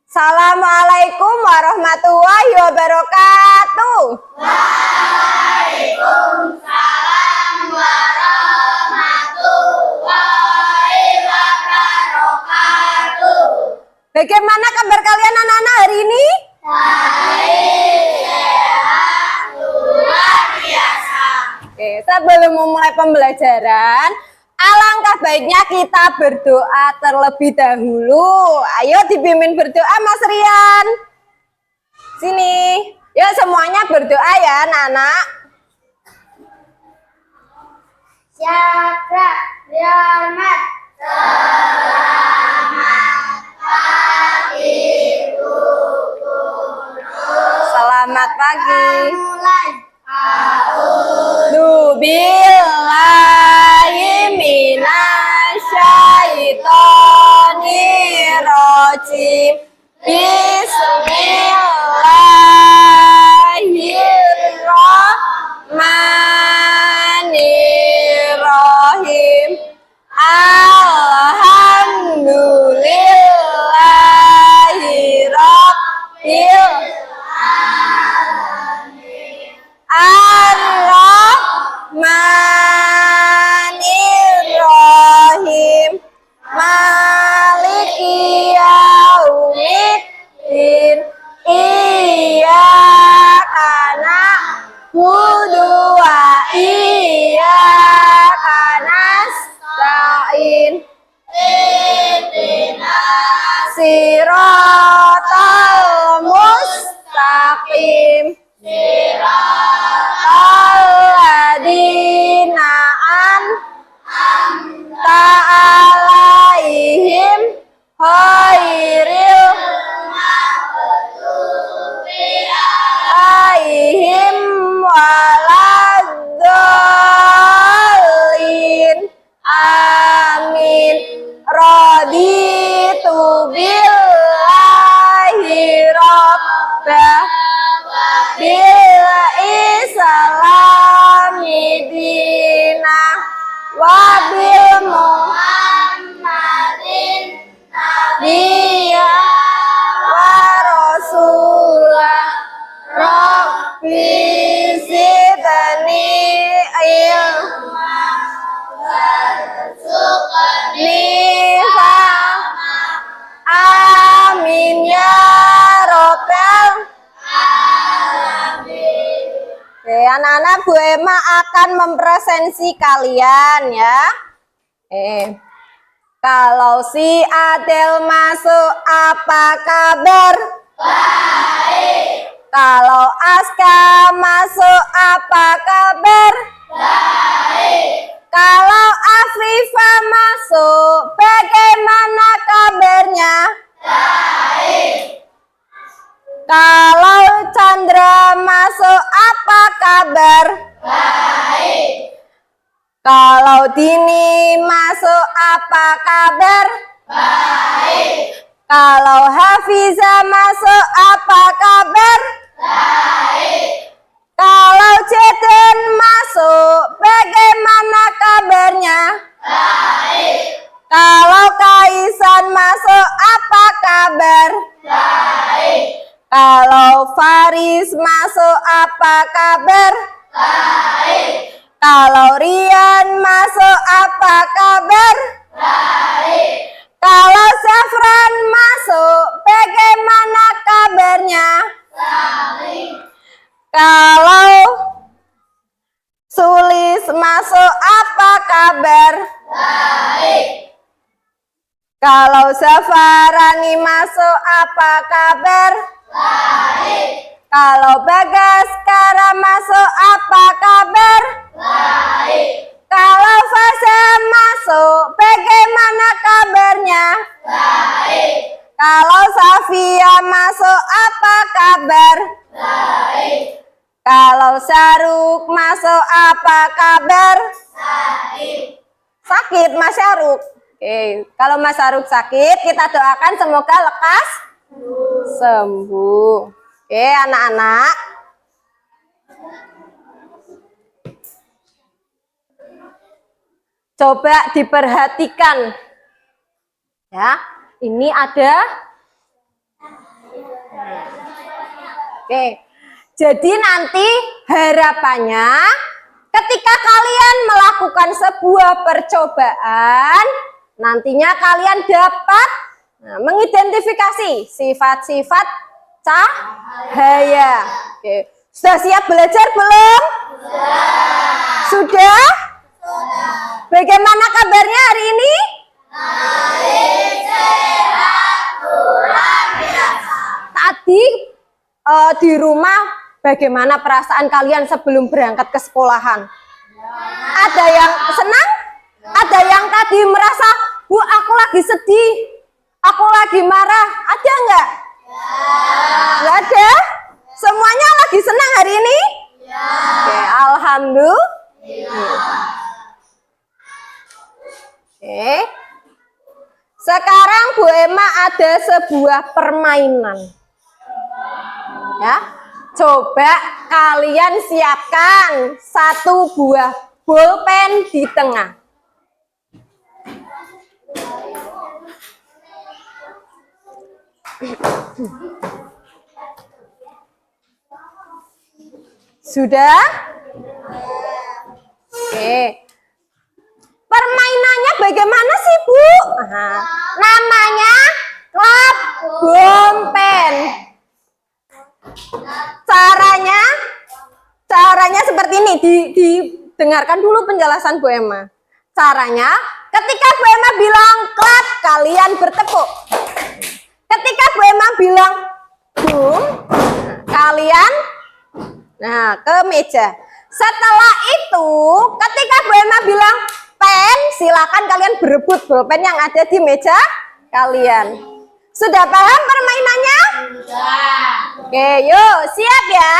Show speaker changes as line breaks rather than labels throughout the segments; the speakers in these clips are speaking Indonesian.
Assalamualaikum warahmatullahi wabarakatuh.
Waalaikumsalam warahmatullahi wabarakatuh.
Bagaimana kabar kalian anak-anak hari ini?
Baik, sehat, luar biasa.
Oke, sebelum memulai pembelajaran, alangkah baiknya kita berdoa terlebih dahulu. Ayo dipimpin berdoa Mas Rian. Sini. Yuk semuanya berdoa ya anak-anak.
Syakra, rahmat,
Selamat pagi.
mulai.
Billahi minasyaitonirrajim. Bismillahirrahmanirrahim. Alhamdulillahi rabbil Ar-Rahmanir-Rahim. Maliki yaumiddin. Iyyaka na'budu wa iyyaka nasta'in. Ihdinas siratal mustaqim. Alladzina an'amta alaihim ghairil maghdubi alaihim waladdallin. Amin. Raditu billahi rabbah bil islami dinah wa bil muhammadin nabiyya wa rasulah. Rabbi zidni ilma warzuqni fahma. Amin ya robbal alamin. Oke, anak-anak, Bu Emma akan mempresentasi kalian ya. Kalau si Adel masuk, apa kabar?
Baik,
Kalau Aska masuk, apa kabar?
baik,
Kalau Afifah masuk, bagaimana kabarnya?
baik,
Kalau Chandra masuk, apa kabar?
baik,
Kalau Dini masuk, apa kabar?
baik,
Kalau Hafiza masuk, apa kabar?
baik,
Kalau Jaden masuk, bagaimana kabarnya?
baik,
Kalau Kaisan masuk, apa kabar?
baik,
Kalau Faris masuk, apa kabar?
baik,
Kalau Rian masuk, apa kabar?
baik,
Kalau Safran masuk, bagaimana kabarnya?
baik,
Kalau Sulis masuk, apa kabar?
baik,
Kalau Zafarani masuk, apa kabar?
baik,
Kalau Bagaskara masuk, apa kabar?
baik,
Kalau Fasa masuk, bagaimana kabarnya?
baik,
Kalau Safia masuk, apa kabar?
baik,
Kalau Syaruk masuk, apa kabar?
baik.
Sakit Mas Syaruk. Oke, kalau Mas Syaruk sakit, kita doakan semoga lekas sembuh. Oke, anak-anak. Coba diperhatikan. Ya. Ini ada. Oke. Jadi nanti harapannya ketika kalian melakukan sebuah percobaan, nantinya kalian dapat mengidentifikasi sifat-sifat cahaya. Oke. Sudah siap belajar belum? Sudah? Bagaimana kabarnya hari ini? Tadi di rumah bagaimana perasaan kalian sebelum berangkat ke sekolahan? Ada yang senang? Ada yang tadi merasa, Bu, aku lagi sedih, aku lagi marah. Ada nggak? Nggak ada? Semuanya lagi senang hari ini? Oke, alhamdulillah. Oke. Sekarang Bu Emma ada sebuah permainan. Ya. Coba kalian siapkan satu buah bolpen di tengah. Sudah? Oke. Permainannya bagaimana sih, Bu? Namanya klap bolpen. Caranya seperti ini. Didengarkan dulu penjelasan Bu Emma. Caranya, ketika Bu Emma bilang klap, kalian bertepuk. Ketika Bu Emma bilang boom, kalian ke meja. Setelah itu, ketika Bu Emma bilang pen, silakan kalian berebut bolpen yang ada di meja kalian. Sudah paham permainannya?
Sudah.
Oke, yuk siap ya.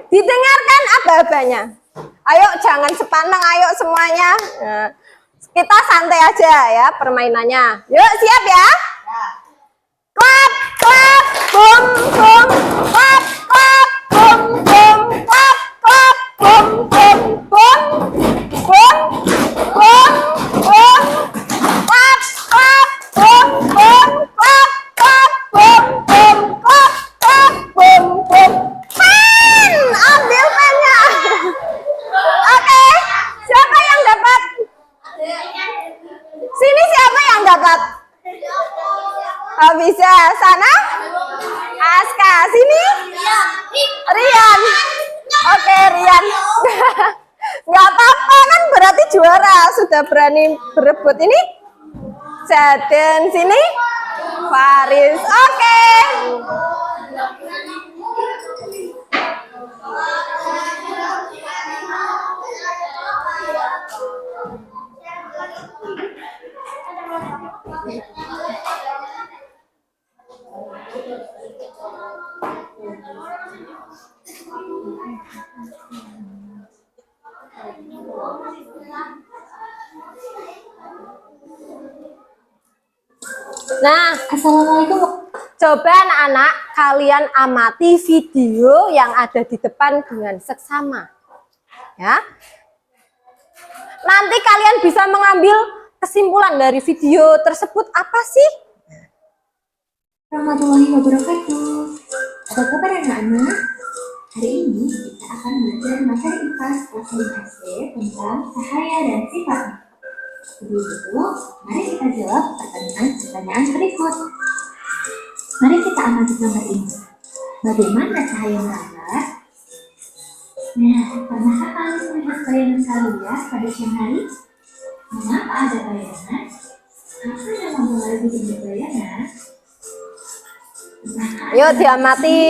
Didengarkan aba-abanya. Ayo jangan sepaneng, ayo semuanya. Nah, kita santai aja ya permainannya. Yuk siap ya. Klap, klap, bum, bum, klap, klap, bum, bum, klap, klap, bum, bum, bum, bum, bum, bum, klap, klap, bum, bum, klap, klap, bum, bum, klap, klap, bum, bum. Pen, ambil pennya. Oke, siapa yang dapat? Sini siapa yang dapat? Oh, bisa. Sana? Aska. Sini? Rian. Oke, Rian. Nggak apa-apa kan berarti juara. Sudah berani berebut. Ini Jaden. Sini? Faris. Oke. Nah,
Assalamualaikum.
coba anak-anak kalian amati video yang ada di depan dengan seksama. Ya. Nanti kalian bisa mengambil kesimpulan dari video tersebut apa sih?
Warahmatullahi wabarakatuh. Apa kabar anak-anak? Hari ini kita akan belajar materi IPA kelas 5 SD tentang cahaya dan sifatnya. Sebelum itu, mari kita jawab pertanyaan berikut. Mari kita amati gambar ini. Bagaimana cahaya merambat? Nah, pernahkah kalian melihat bayangan kalian pada siang hari? Mengapa ada bayangan? Apa yang memulai bikin bayangan?
Yuk diamati.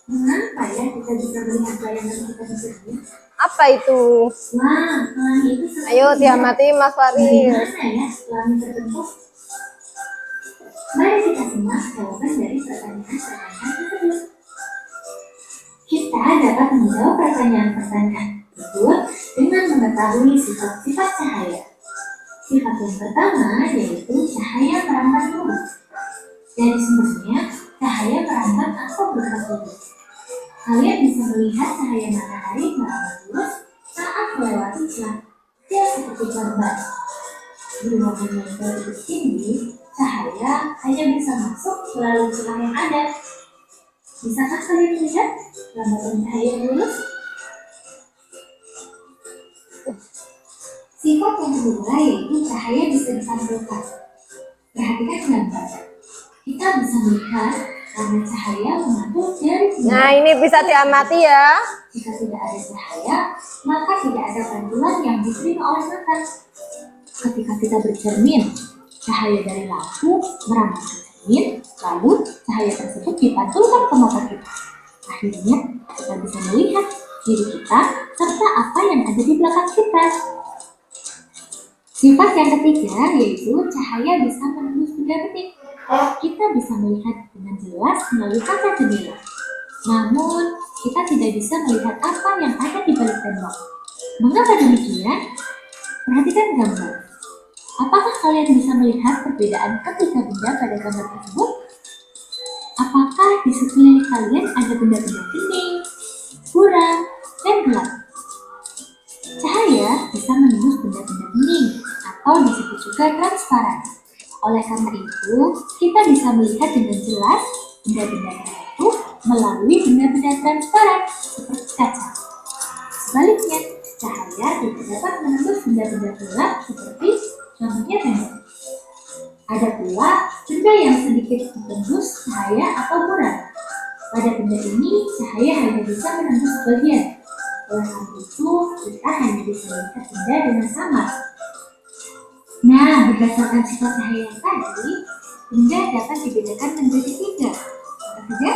Mengapa ya kita bisa melihat bayangan kita di sini?
Apa itu?
Wah, pelangi itu seperti
Ayo diamati Mas Faris.
bagaimana ya pelangi terbentuk? Mari kita simak jawaban dari pertanyaan-pertanyaan tersebut. Kita dapat menjawab pertanyaan-pertanyaan tersebut dengan mengetahui sifat-sifat cahaya. Sifat yang pertama yaitu cahaya merambat lurus. Dari sumbernya, cahaya merambat atau bergerak lurus. Kalian bisa melihat cahaya matahari merambat lurus saat melewati celah seperti gambar. Berwarna yang begitu tinggi, cahaya hanya bisa masuk melalui celah yang ada. Bisakah kalian melihat lambatan cahaya yang lurus? Sifat yang kedua yaitu cahaya bisa dipantulkan. Perhatikan gambar. Kita bisa melihat karena cahaya memantul dari benda.
Nah, ini bisa diamati ya.
Jika tidak ada cahaya, maka tidak ada pantulan yang diterima oleh mata. Ketika kita bercermin, cahaya dari lampu merambat ke cermin, lalu cahaya tersebut dipantulkan ke mata kita. Akhirnya, kita bisa melihat diri kita serta apa yang ada di belakang kita. Sifat yang ketiga yaitu cahaya bisa menembus benda bening. Kita bisa melihat dengan jelas melalui kaca jendela. Namun, kita tidak bisa melihat apa yang ada di balik tembok. Mengapa demikian? Perhatikan gambar. Apakah kalian bisa melihat perbedaan ketiga benda pada gambar tersebut? Apakah di sekeliling kalian ada benda-benda bening, buram, dan gelap? Cahaya bisa menembus benda-benda bening atau disebut juga transparan. Oleh karena itu, kita bisa melihat dengan jelas benda-benda itu melalui benda-benda transparan seperti kaca. Sebaliknya, cahaya tidak dapat menembus benda-benda gelap seperti contohnya tembok. Ada pula benda yang sedikit menembus cahaya atau buram. Pada benda ini, cahaya hanya bisa menembus sebagian. Oleh karena itu, kita hanya bisa melihat benda dengan samar. Nah, berdasarkan sifat cahaya yang tadi, benda dapat dibedakan menjadi 3. Apa saja?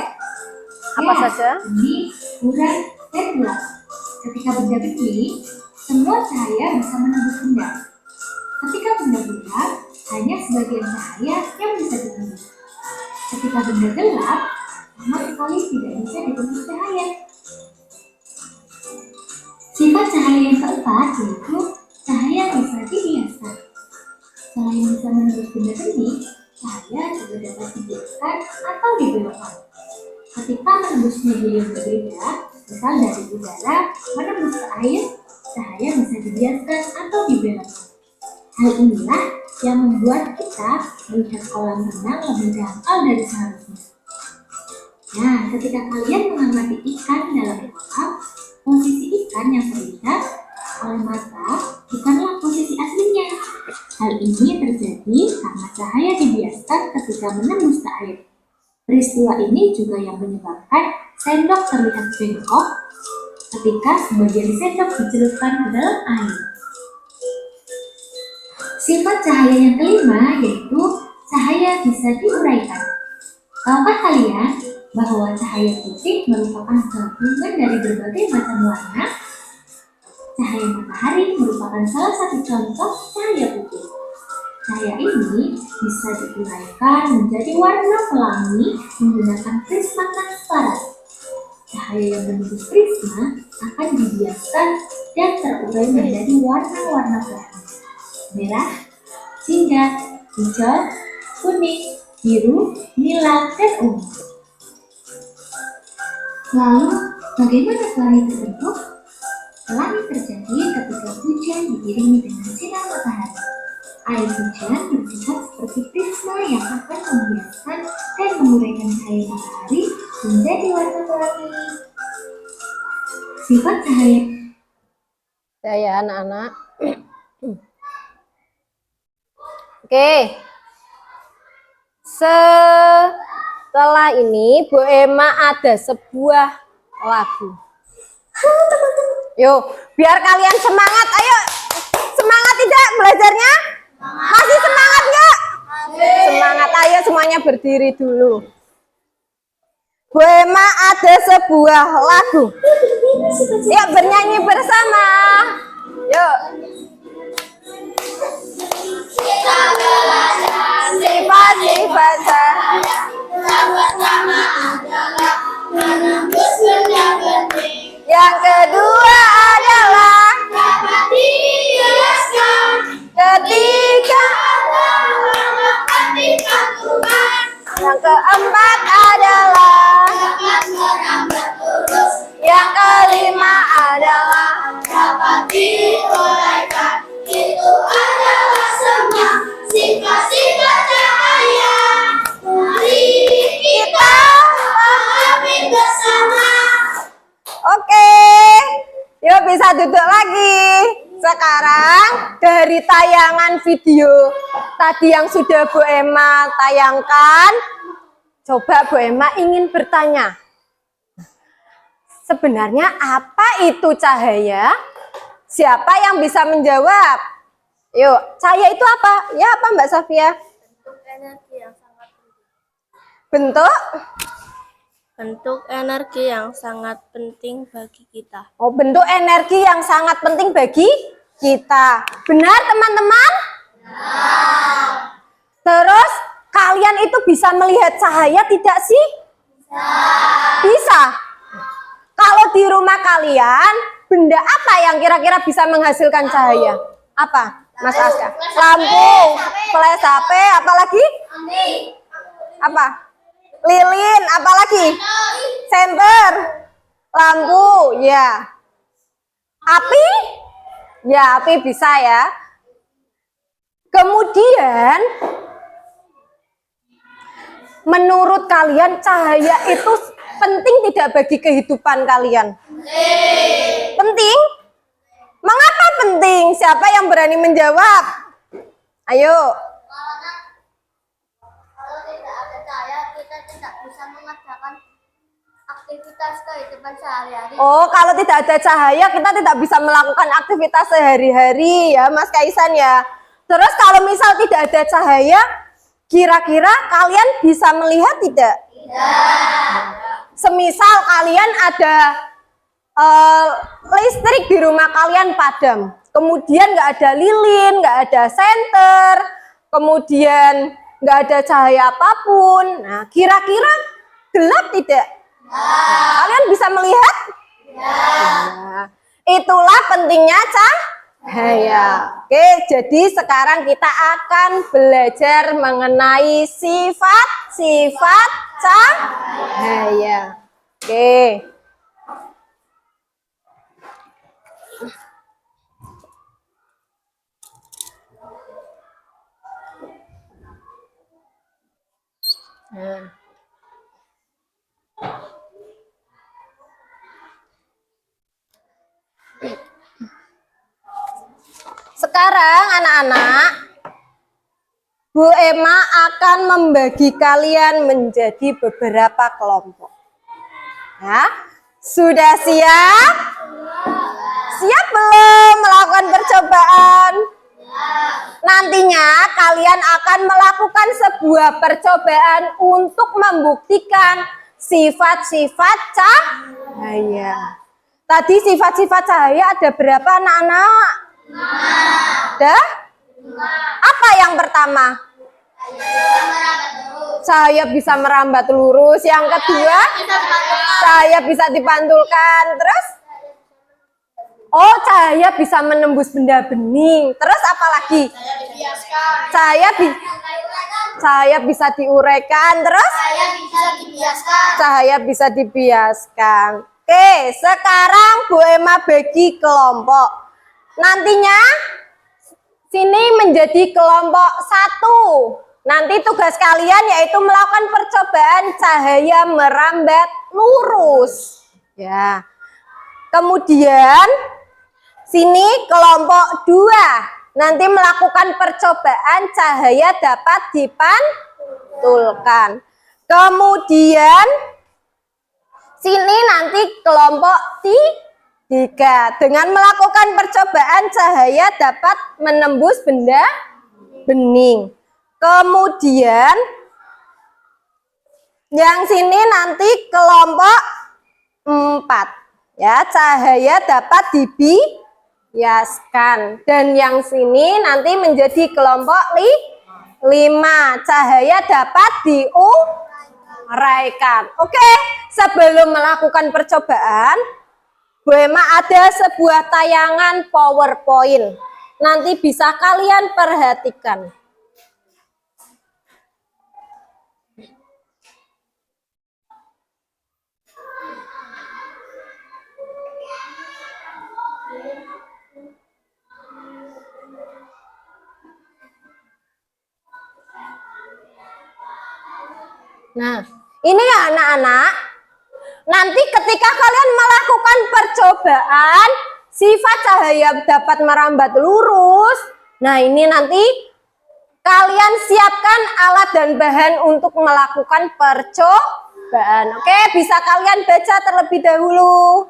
Apa saja?
Bening, buram, dan gelap. Ketika benda bening, semua cahaya bisa menembus benda. Ketika benda buram, hanya sebagian cahaya yang bisa ditembus. Ketika benda gelap, sama sekali tidak bisa ditembus cahaya. Sifat cahaya yang keempat yaitu cahaya bisa dibiaskan. Selain bisa menembus benda bening, cahaya juga dapat dibiaskan atau dibelokkan. Ketika menembus media yang berbeda, misal dari udara menembus ke air, cahaya bisa dibiaskan atau dibelokkan. Hal inilah yang membuat kita melihat kolam renang lebih dangkal dari seharusnya. Nah, ketika kalian mengamati ikan dalam kolam, posisi ikan yang terlihat oleh mata bukanlah posisi aslinya. Hal ini terjadi karena cahaya dibiaskan ketika menembus ke air. Peristiwa ini juga yang menyebabkan sendok terlihat bengkok ketika sebagian sendok dicelupkan ke dalam air. Sifat cahaya yang kelima yaitu cahaya bisa diuraikan. Tahukah kalian bahwa cahaya putih merupakan gabungan dari berbagai macam warna? Cahaya matahari merupakan salah satu contoh cahaya putih. Cahaya ini bisa diuraikan menjadi warna pelangi menggunakan prisma transparan. Cahaya yang menembus prisma akan dibiaskan dan terurai menjadi warna-warna pelangi. Merah, jingga, hijau, kuning, biru, nila, dan ungu. Lalu, bagaimana pelangi terbentuk? Pelangi terjadi ketika hujan diiringi dengan sinar matahari. Air hujan bersifat seperti prisma yang akan membiaskan dan menguraikan cahaya matahari menjadi warna pelangi. Sifat cahaya.
Ya anak-anak. Oke. Setelah ini Bu Emma ada sebuah lagu. Yuk, biar kalian semangat. Ayo, semangat tidak belajarnya? Masih semangat nggak? Semangat, ayo semuanya berdiri dulu. Bu Emma ada sebuah lagu. Yuk bernyanyi bersama. Yuk.
Kita belajar
Sifat-sifat cahaya.
yang pertama adalah menembus benda bening.
Yang kedua adalah
Dapat dibiaskan.
ketiga.
Dapat dipantulkan.
Yang keempat adalah
Dapat merambat lurus.
yang kelima adalah
Dapat diuraikan. Itu adalah semua sifat-sifat cahaya
Sekarang dari tayangan video tadi yang sudah Bu Emma tayangkan, coba Bu Emma ingin bertanya. Sebenarnya apa itu cahaya? Siapa yang bisa menjawab? Yuk, cahaya itu apa? Ya apa Mbak Safia? Bentuk?
Bentuk energi yang sangat penting bagi kita.
Oh, bentuk energi yang sangat penting bagi kita. Benar teman-teman? Terus kalian itu bisa melihat cahaya tidak sih? Bisa. Kalau di rumah kalian, benda apa yang kira-kira bisa menghasilkan cahaya? Apa, Mas Aska? Lampu, flash HP, apa lagi? Apa? Lilin, apa lagi? Senter, lampu, ya. Api? Ya, api bisa ya. Kemudian, menurut kalian cahaya itu penting tidak bagi kehidupan kalian? Penting? Mengapa penting? Siapa yang berani menjawab? Ayo.
Kalau tidak ada cahaya, kita tidak bisa mengerjakan aktivitas kehidupan sehari-hari.
Oh, kalau tidak ada cahaya kita tidak bisa melakukan aktivitas sehari-hari ya, Mas Kaisan ya. Terus kalau misal tidak ada cahaya, kira-kira kalian bisa melihat tidak? Semisal kalian ada listrik di rumah kalian padam, kemudian nggak ada lilin, nggak ada senter, kemudian nggak ada cahaya apapun. Nah, kira-kira gelap tidak? Kalian bisa melihat? Nah, itulah pentingnya cahaya. Oke, jadi sekarang kita akan belajar mengenai sifat-sifat cahaya. Oke. Nah. Sekarang anak-anak, Bu Emma akan membagi kalian menjadi beberapa kelompok. Ya, sudah siap? Siap belum melakukan percobaan? Nantinya kalian akan melakukan sebuah percobaan untuk membuktikan sifat-sifat cahaya. Tadi sifat-sifat cahaya ada berapa anak-anak? Ada? Apa yang pertama? Cahaya bisa merambat lurus. Yang kedua? Cahaya bisa dipantulkan. Terus? Oh, cahaya bisa menembus benda bening. Terus apa lagi? Cahaya bisa diuraikan. Terus? Cahaya bisa dibiaskan. Oke, sekarang Bu Emma bagi kelompok. Nantinya sini menjadi kelompok 1. Nanti tugas kalian yaitu melakukan percobaan cahaya merambat lurus. Ya. Kemudian sini kelompok 2. Nanti melakukan percobaan cahaya dapat dipantulkan. Kemudian sini nanti kelompok 3 dengan melakukan percobaan cahaya dapat menembus benda bening. Kemudian yang sini nanti kelompok 4. Ya, cahaya dapat dibiaskan. Dan yang sini nanti menjadi kelompok 5. Cahaya dapat diuraikan. Oke, sebelum melakukan percobaan, Bu Emma ada sebuah tayangan PowerPoint. Nanti bisa kalian perhatikan. Nah, ini ya anak-anak. Nanti ketika kalian melakukan percobaan, Sifat cahaya dapat merambat lurus. Nah, ini nanti kalian siapkan alat dan bahan untuk melakukan percobaan. Oke, bisa kalian baca terlebih dahulu.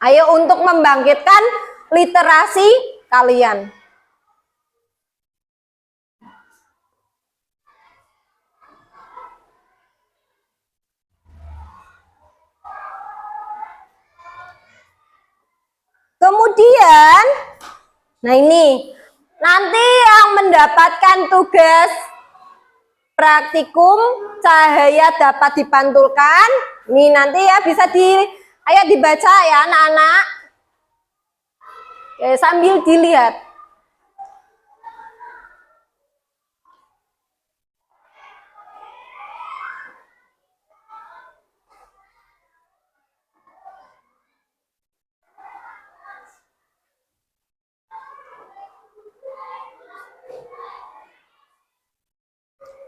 Ayo untuk membangkitkan literasi kalian. Kemudian, nah ini, nanti yang mendapatkan tugas praktikum cahaya dapat dipantulkan. Ini nanti ya bisa ayo dibaca ya anak-anak. Sambil dilihat.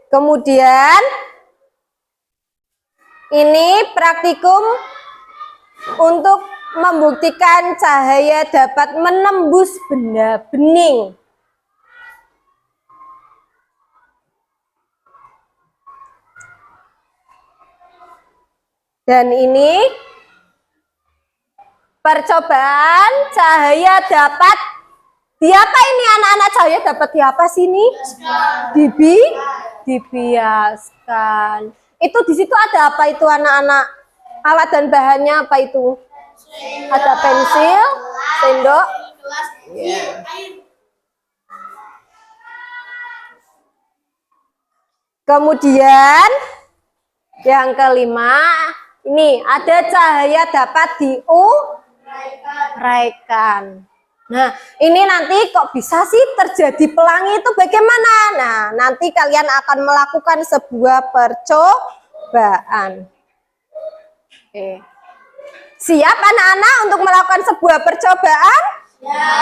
Kemudian ini praktikum untuk membuktikan cahaya dapat menembus benda bening. Dan ini percobaan cahaya dapat diapa ini anak-anak, cahaya dapat diapa sini? Dibiaskan. Itu di situ ada apa itu anak-anak? Alat dan bahannya apa itu? Ada pensil, sendok. Kemudian yang kelima, ini ada cahaya dapat diuraikan. Nah, ini nanti kok bisa sih terjadi pelangi itu bagaimana? Nah, nanti kalian akan melakukan sebuah percobaan. Oke. Siap anak-anak untuk melakukan sebuah percobaan? Ya.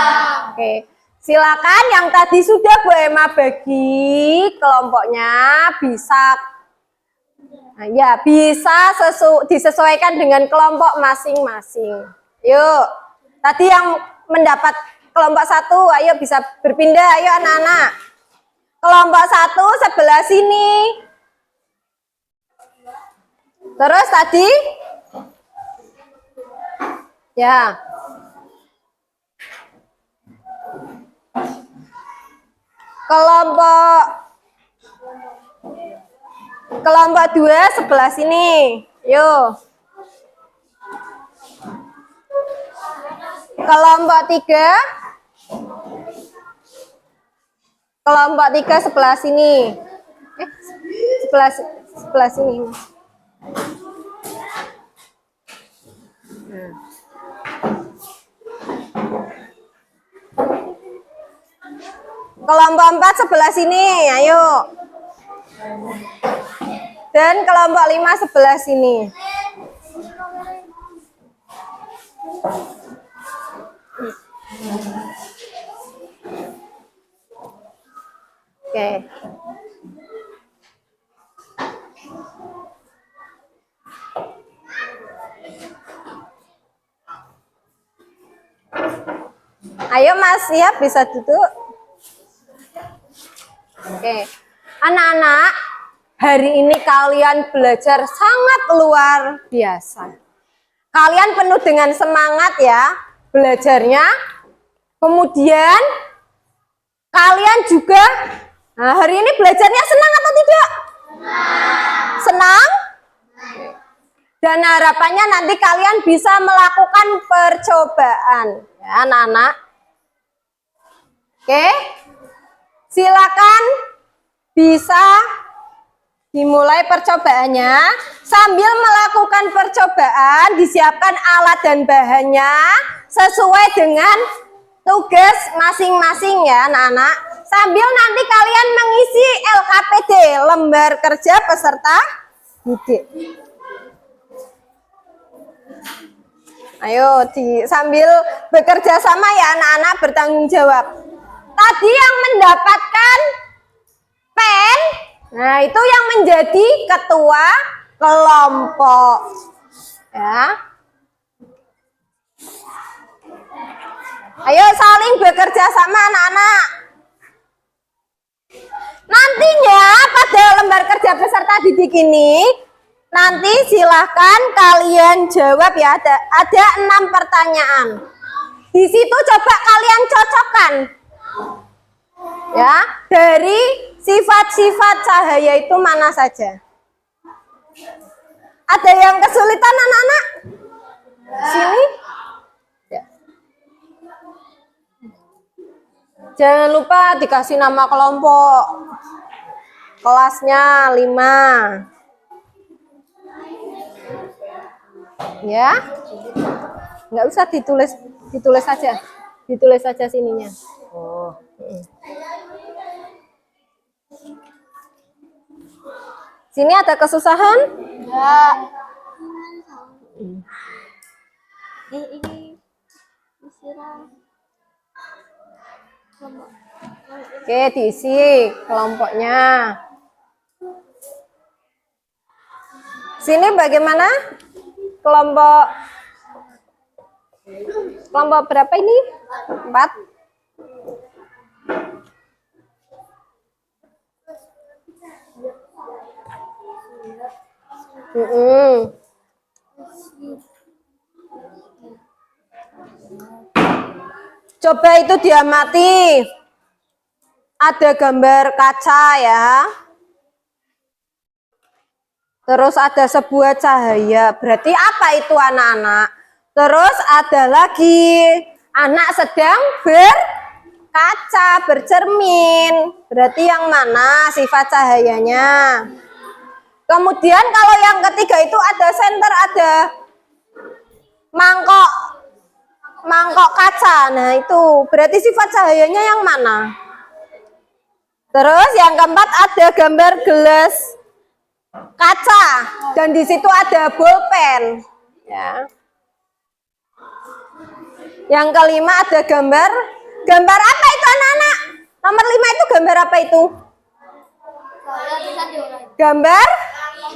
Oke. Silakan yang tadi sudah Bu Emma bagi kelompoknya bisa ya bisa disesuaikan dengan kelompok masing-masing. Yuk. Tadi yang mendapat kelompok 1, ayo bisa berpindah, ayo anak-anak. Kelompok 1 sebelah sini. Terus tadi? Ya. Kelompok 2 sebelah sini. Yuk. Kelompok 3 sebelah sini. Sebelah sini. Kelompok 4 sebelah sini, ayo. Dan kelompok 5 sebelah sini. Oke. Ayo Mas, siap bisa duduk. Oke. Anak-anak, hari ini kalian belajar sangat luar biasa. Kalian penuh dengan semangat ya belajarnya. Kemudian kalian juga hari ini belajarnya senang atau tidak? Senang? Dan harapannya nanti kalian bisa melakukan percobaan ya anak-anak. Oke. Silakan bisa dimulai percobaannya. Sambil melakukan percobaan, disiapkan alat dan bahannya sesuai dengan tugas masing-masing ya anak-anak. Sambil nanti kalian mengisi LKPD, lembar kerja peserta didik. Ayo sambil bekerja sama ya anak-anak, bertanggung jawab. Tadi yang mendapatkan pen, nah itu yang menjadi ketua kelompok ya. Ayo saling bekerja sama anak-anak. Nantinya pada lembar kerja peserta didik ini, nanti silahkan kalian jawab ya. Ada 6 pertanyaan. Di situ coba kalian cocokkan. Ya, dari sifat-sifat cahaya itu mana saja? Ada yang kesulitan anak-anak? Sini. Ya. Jangan lupa dikasih nama kelompok. Kelasnya 5. Ya. Nggak usah ditulis saja. Ditulis saja sininya. Oh. Sini ada kesusahan?
Enggak. Ini disiram.
Oke, diisi kelompoknya. Sini bagaimana? Kelompok berapa ini? 4. Coba itu diamati. Ada gambar kaca ya. Terus ada sebuah cahaya. Berarti apa itu anak-anak? Terus ada lagi anak sedang berkaca, bercermin. Berarti yang mana sifat cahayanya? Kemudian kalau yang ketiga itu ada senter, ada mangkok kaca. Nah itu berarti sifat cahayanya yang mana? Terus yang keempat ada gambar gelas kaca dan di situ ada bolpen. Ya. Yang kelima ada gambar apa itu anak-anak? Nomor 5 itu gambar apa itu? Gambar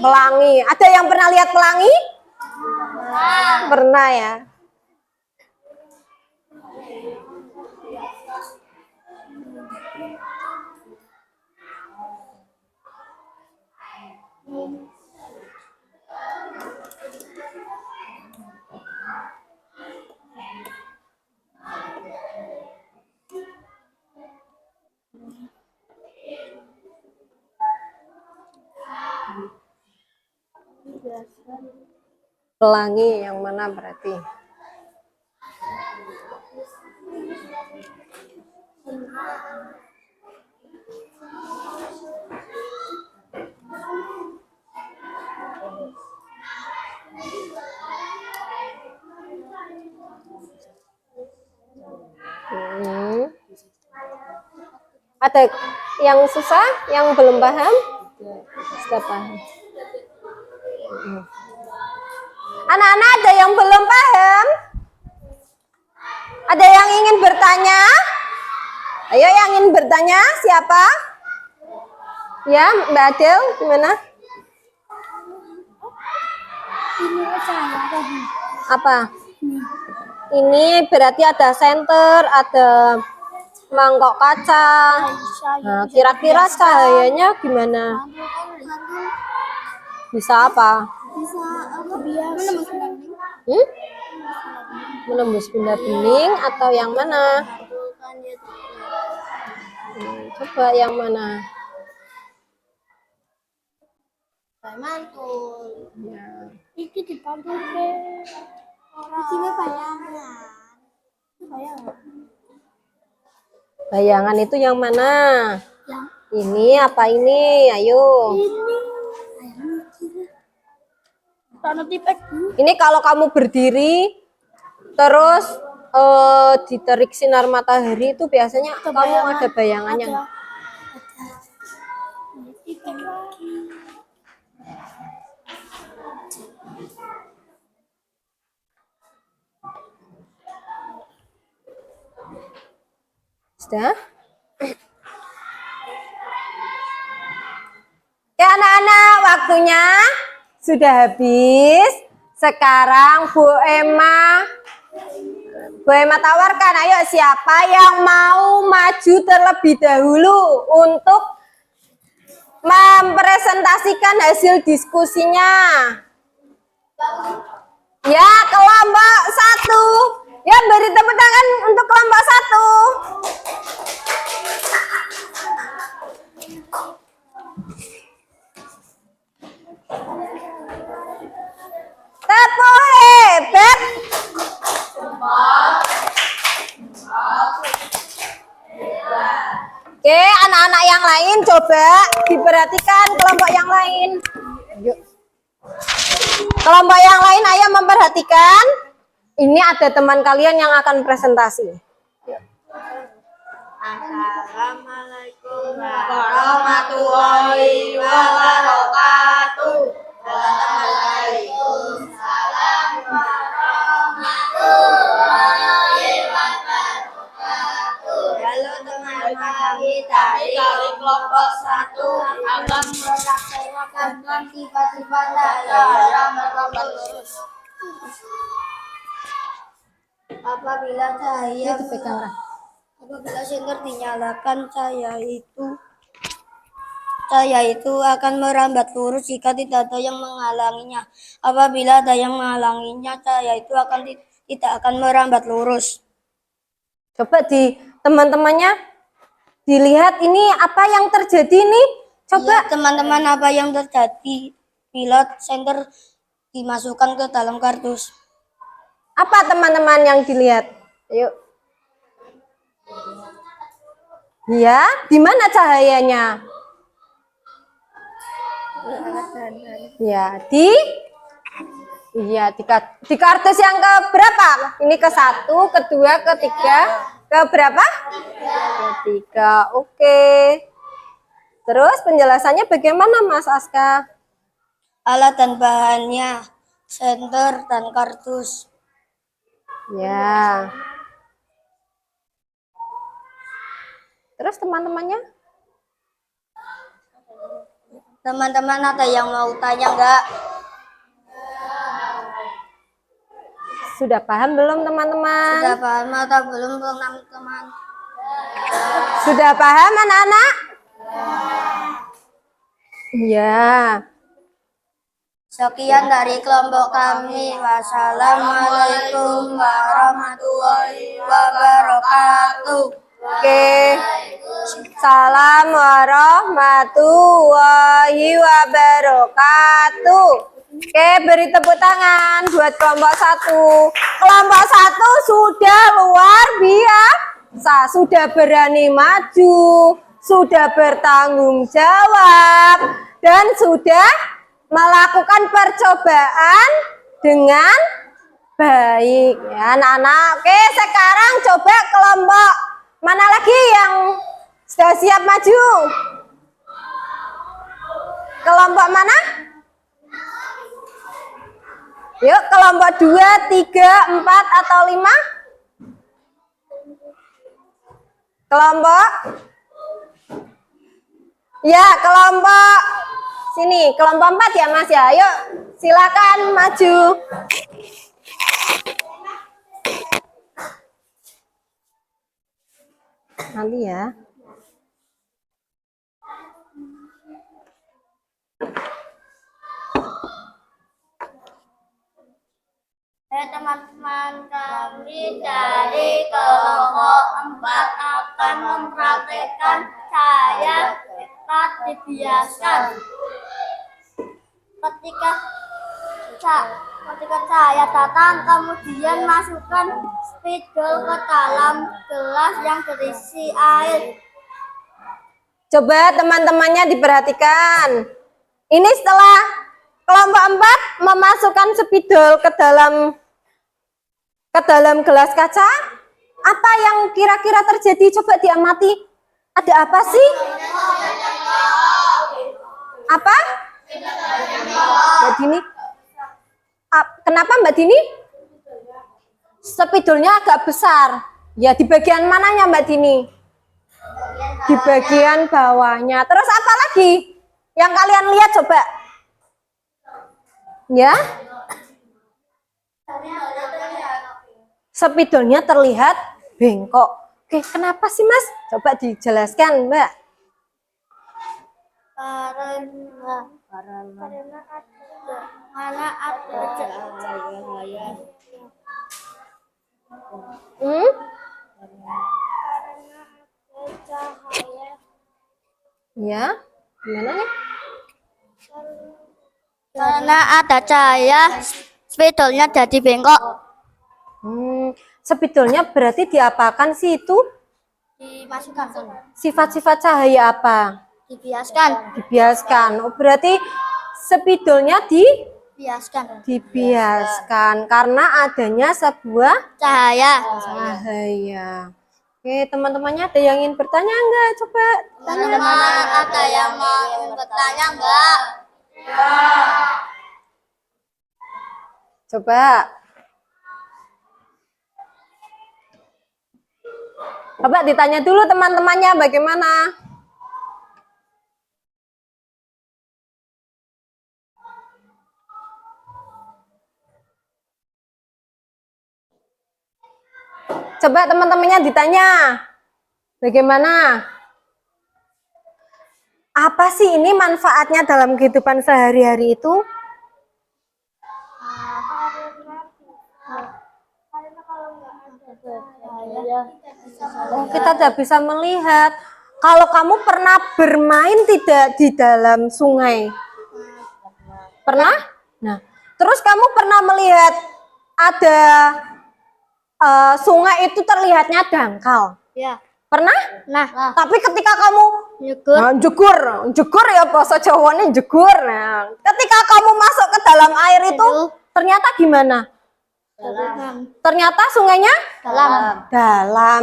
pelangi. Ada yang pernah lihat pelangi? Pernah ya. Pelangi yang mana berarti? Ada yang susah, yang belum paham? Sudah paham. Anak-anak ada yang belum paham? Ada yang ingin bertanya? Ayo yang ingin bertanya, siapa? Ya, Mbak Adel, gimana?
Ini cahaya tadi.
Apa? Ini berarti ada senter, ada mangkok kaca. Nah, kira-kira cahayanya gimana? Bisa apa?
Bisa bias.
Menembus benda bening atau yang mana? Coba yang mana?
Mantul.
Ya.
Iki dipantul ke. Iki bayangan. Bayangan.
Bayangan itu yang mana?
Yang
Ini apa ini? Ayo. Ini kalau kamu berdiri terus diterik sinar matahari itu biasanya kamu ada bayangannya. Sudah? Ya anak-anak, waktunya sudah habis. Sekarang Bu Emma Bu Emma tawarkan, ayo siapa yang mau maju terlebih dahulu untuk mempresentasikan hasil diskusinya? Ya, kelompok 1. Ya, beri tepuk tangan untuk kelompok 1. Tepuk hebat. Oke, anak-anak yang lain coba diperhatikan kelompok yang lain. Yuk. Kelompok yang lain ayo memperhatikan. Ini ada teman kalian yang akan presentasi.
Assalamualaikum warahmatullahi wabarakatuh. Waalaikumsalam warahmatullahi wabarakatuh. Halo teman-teman, kita dari kelompok 1 akan melaksanakan sifat-sifat dalam kelompok lurus. Apabila senter dinyalakan, cahaya itu akan merambat lurus jika tidak ada yang menghalanginya. Apabila ada yang menghalanginya, cahaya itu tidak akan merambat lurus.
Coba di teman-temannya dilihat ini apa yang terjadi nih. Coba
Ya, teman-teman, apa yang terjadi bila senter dimasukkan ke dalam kardus?
apa teman-teman yang dilihat? Yuk. Ya, di mana cahayanya? Ya, di kardus yang ke berapa? Ini ke 1, kedua, ketiga, ke berapa? Ketiga. Oke. Terus penjelasannya bagaimana, Mas Aska?
Alat dan bahannya, senter dan kardus.
Ya. Terus teman-temannya?
Teman-teman, ada yang mau tanya nggak?
Sudah paham belum teman-teman?
Sudah paham atau belum, teman-teman?
Sudah paham anak-anak? Ya.
Sekian dari kelompok kami. Wassalamualaikum warahmatullahi wabarakatuh.
Oke. Salam warahmatullahi wabarakatuh. Oke, beri tepuk tangan buat kelompok 1. Kelompok 1 sudah luar biasa, sudah berani maju, sudah bertanggung jawab, dan sudah melakukan percobaan dengan baik. Ya, anak-anak. Oke, sekarang coba kelompok mana lagi yang sudah siap maju? Kelompok mana? Yuk, kelompok 2, 3, 4, atau 5? Kelompok? Ya, kelompok sini, kelompok 4 ya Mas ya. Yuk, silakan maju. Nanti ya.
Teman-teman, kami dari kelompok 4 akan mempraktekkan cahaya cepat dibiaskan. Ketika cahaya datang, kemudian masukkan spidol ke dalam gelas yang berisi air.
Coba teman-temannya diperhatikan. Ini setelah kelompok 4 memasukkan spidol ke dalam gelas kaca, apa yang kira-kira terjadi? Coba diamati. Ada apa sih? Apa? Mbak Dini? Kenapa Mbak Dini? Spidolnya agak besar. Ya, di bagian mananya Mbak Dini? Di bagian bawahnya. Terus apa lagi yang kalian lihat coba? Ya? spidolnya terlihat bengkok. Oke, kenapa sih Mas? Coba dijelaskan Mbak.
Karena ada cahaya.
Hmm? Ya, gimana ya?
Karena ada cahaya, spidolnya jadi bengkok.
Spidolnya berarti diapakan sih itu?
Dimasukkan,
Sifat-sifat cahaya apa?
dibiaskan,
Dibiaskan. Oh, berarti spidolnya
biaskan.
dibiaskan karena adanya sebuah
Cahaya.
cahaya. Oke, teman-temannya ada yang ingin bertanya enggak? Coba.
Teman-teman, ada yang mau bertanya enggak?
Coba. Coba ditanya dulu teman-temannya bagaimana? Coba teman-temannya ditanya. Bagaimana? Apa sih ini manfaatnya dalam kehidupan sehari-hari itu? Oh, kita tidak bisa melihat. Kalau kamu pernah bermain tidak di dalam sungai? Pernah? Nah, terus kamu pernah melihat ada sungai itu terlihatnya dangkal?
Ya.
Pernah?
Nah,
Tapi ketika kamu
nyukur.
jegur ya bahasa Jawanya jegur. Nah, ketika kamu masuk ke dalam air itu ternyata gimana? Ternyata sungainya dalam.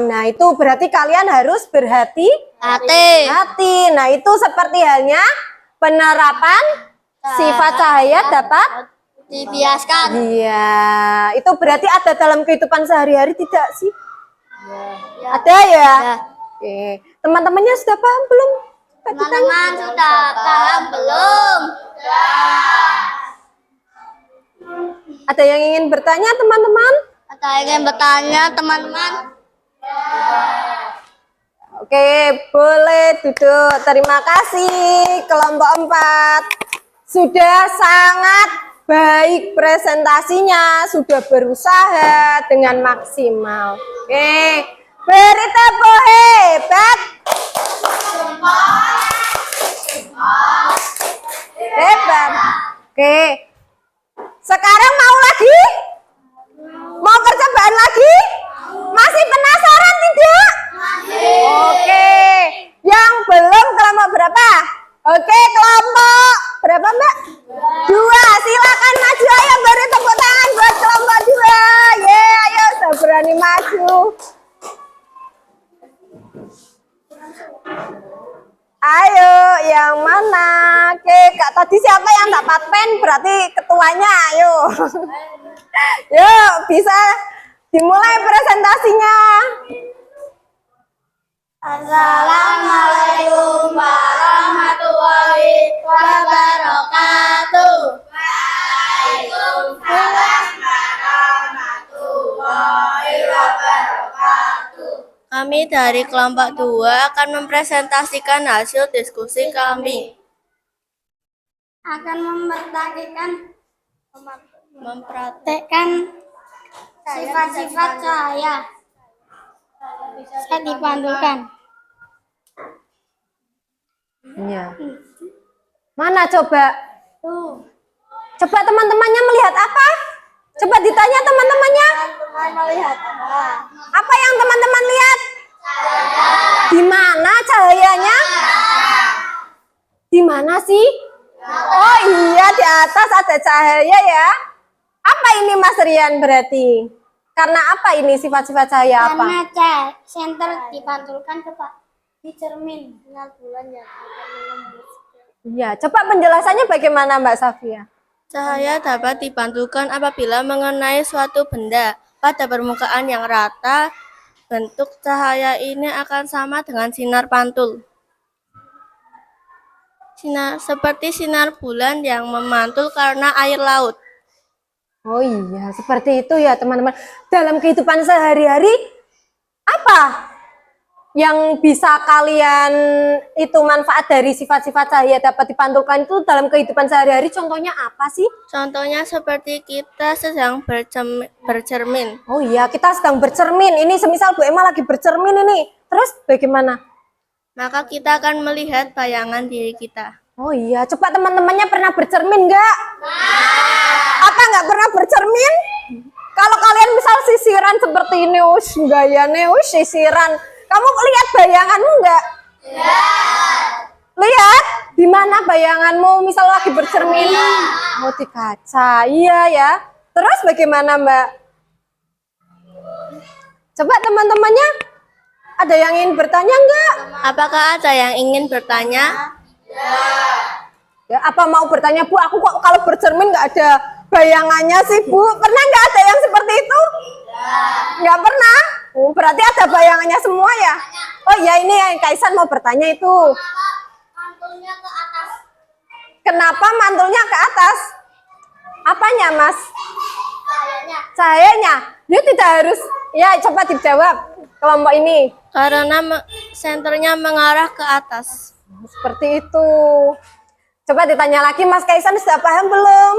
Nah, itu berarti kalian harus berhati-hati. Nah, itu seperti halnya penerapan sifat cahaya dapat
Dibiaskan.
iya. Itu berarti ada dalam kehidupan sehari-hari tidak sih? Ada ya? Oke. Teman-temannya sudah paham belum? Coba ditanya.
Teman-teman sudah paham belum?
Ada yang ingin bertanya teman-teman?
Ada yang ingin bertanya, teman-teman?
Oke, boleh duduk. Terima kasih kelompok 4. Sudah sangat baik presentasinya, sudah berusaha dengan maksimal. Oke, beri tepuk hebat. Hebat. Oke. Sekarang mau lagi? Mau percobaan lagi? Masih penasaran tidak? Oke. Yang belum kelompok berapa? Oke, kelompok berapa Mbak? 2. Silakan maju, ayo beri tepuk tangan buat kelompok 2. Ye, ayo sudah berani maju. Ayo, yang mana? Oke, Kak, tadi siapa yang dapat pen? Berarti ketuanya, ayo. Yuk, bisa dimulai presentasinya.
Assalamualaikum warahmatullahi wabarakatuh. Waalaikumsalam warahmatullahi wabarakatuh.
Kami dari kelompok 2 akan mempresentasikan hasil diskusi kami.
Akan
Mempraktekkan
sifat-sifat cahaya. Saya dipantulkan.
Iya. Mana coba?
Tuh.
Coba teman-temannya melihat apa? Coba ditanya teman-temannya.
Melihat apa?
Apa yang teman-teman lihat? Di mana cahayanya? Di mana sih? Oh iya, di atas ada cahaya ya. Apa ini Mas Rian berarti? Karena apa ini sifat-sifat cahaya apa?
Karena cahaya senter dipantulkan ke di cermin sinar bulan yang akan menembus.
Iya, coba penjelasannya bagaimana Mbak Safia?
Cahaya dapat dipantulkan apabila mengenai suatu benda pada permukaan yang rata. Bentuk cahaya ini akan sama dengan sinar pantul. Seperti sinar bulan yang memantul karena air laut.
Oh iya, seperti itu ya teman-teman. Dalam kehidupan sehari-hari, apa yang bisa kalian itu manfaat dari sifat-sifat cahaya dapat dipantulkan itu dalam kehidupan sehari-hari? Contohnya apa sih?
Contohnya seperti kita sedang bercermin.
Oh iya, kita sedang bercermin. Ini semisal Bu Emma lagi bercermin ini. Terus bagaimana?
Maka kita akan melihat bayangan diri kita.
Oh iya, coba teman-temannya pernah bercermin nggak? Apa nggak pernah bercermin? Kalau kalian misal sisiran seperti ini, gayanya sisiran. Kamu lihat bayanganmu nggak? Lihat? Di mana bayanganmu? Misal lagi bercermin? Oh, di kaca. Iya ya. Terus bagaimana, Mbak? Coba teman-temannya ada yang ingin bertanya nggak?
Apakah ada yang ingin bertanya?
Ya, apa mau bertanya, Bu? Aku kok kalau bercermin nggak ada bayangannya sih, Bu? Pernah nggak ada yang seperti itu? Nggak pernah? Oh, berarti ada bayangannya semua ya? Oh iya, ini yang Kaisan mau bertanya itu.
Mantulnya ke atas.
Kenapa mantulnya ke atas? Apanya, Mas?
Cahayanya.
Cahayanya? Dia tidak harus. Ya, coba dijawab kelompok ini.
Karena senternya mengarah ke atas.
Seperti itu. Coba ditanya lagi, Mas Kaisan sudah paham belum?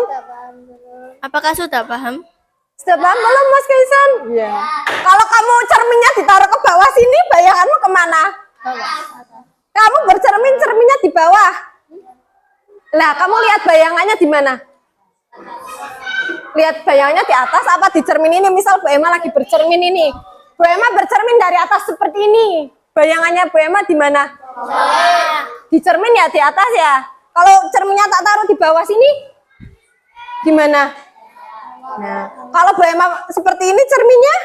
Apakah sudah paham?
Sudah paham belum, Mas Kaisan? Iya. Kalau kamu cerminnya ditaruh ke bawah sini, bayanganmu kemana? Kamu bercermin, cerminnya di bawah. Lah, kamu lihat bayangannya di mana? Lihat bayangannya di atas apa di cermin ini? Misal Bu Emma lagi bercermin ini. Bu Emma bercermin dari atas seperti ini. Bayangannya Bu Emma di mana? Di cermin ya, di atas ya. Kalau cerminnya tak taruh di bawah sini, gimana? Nah, kalau Bu Emma seperti ini cerminnya?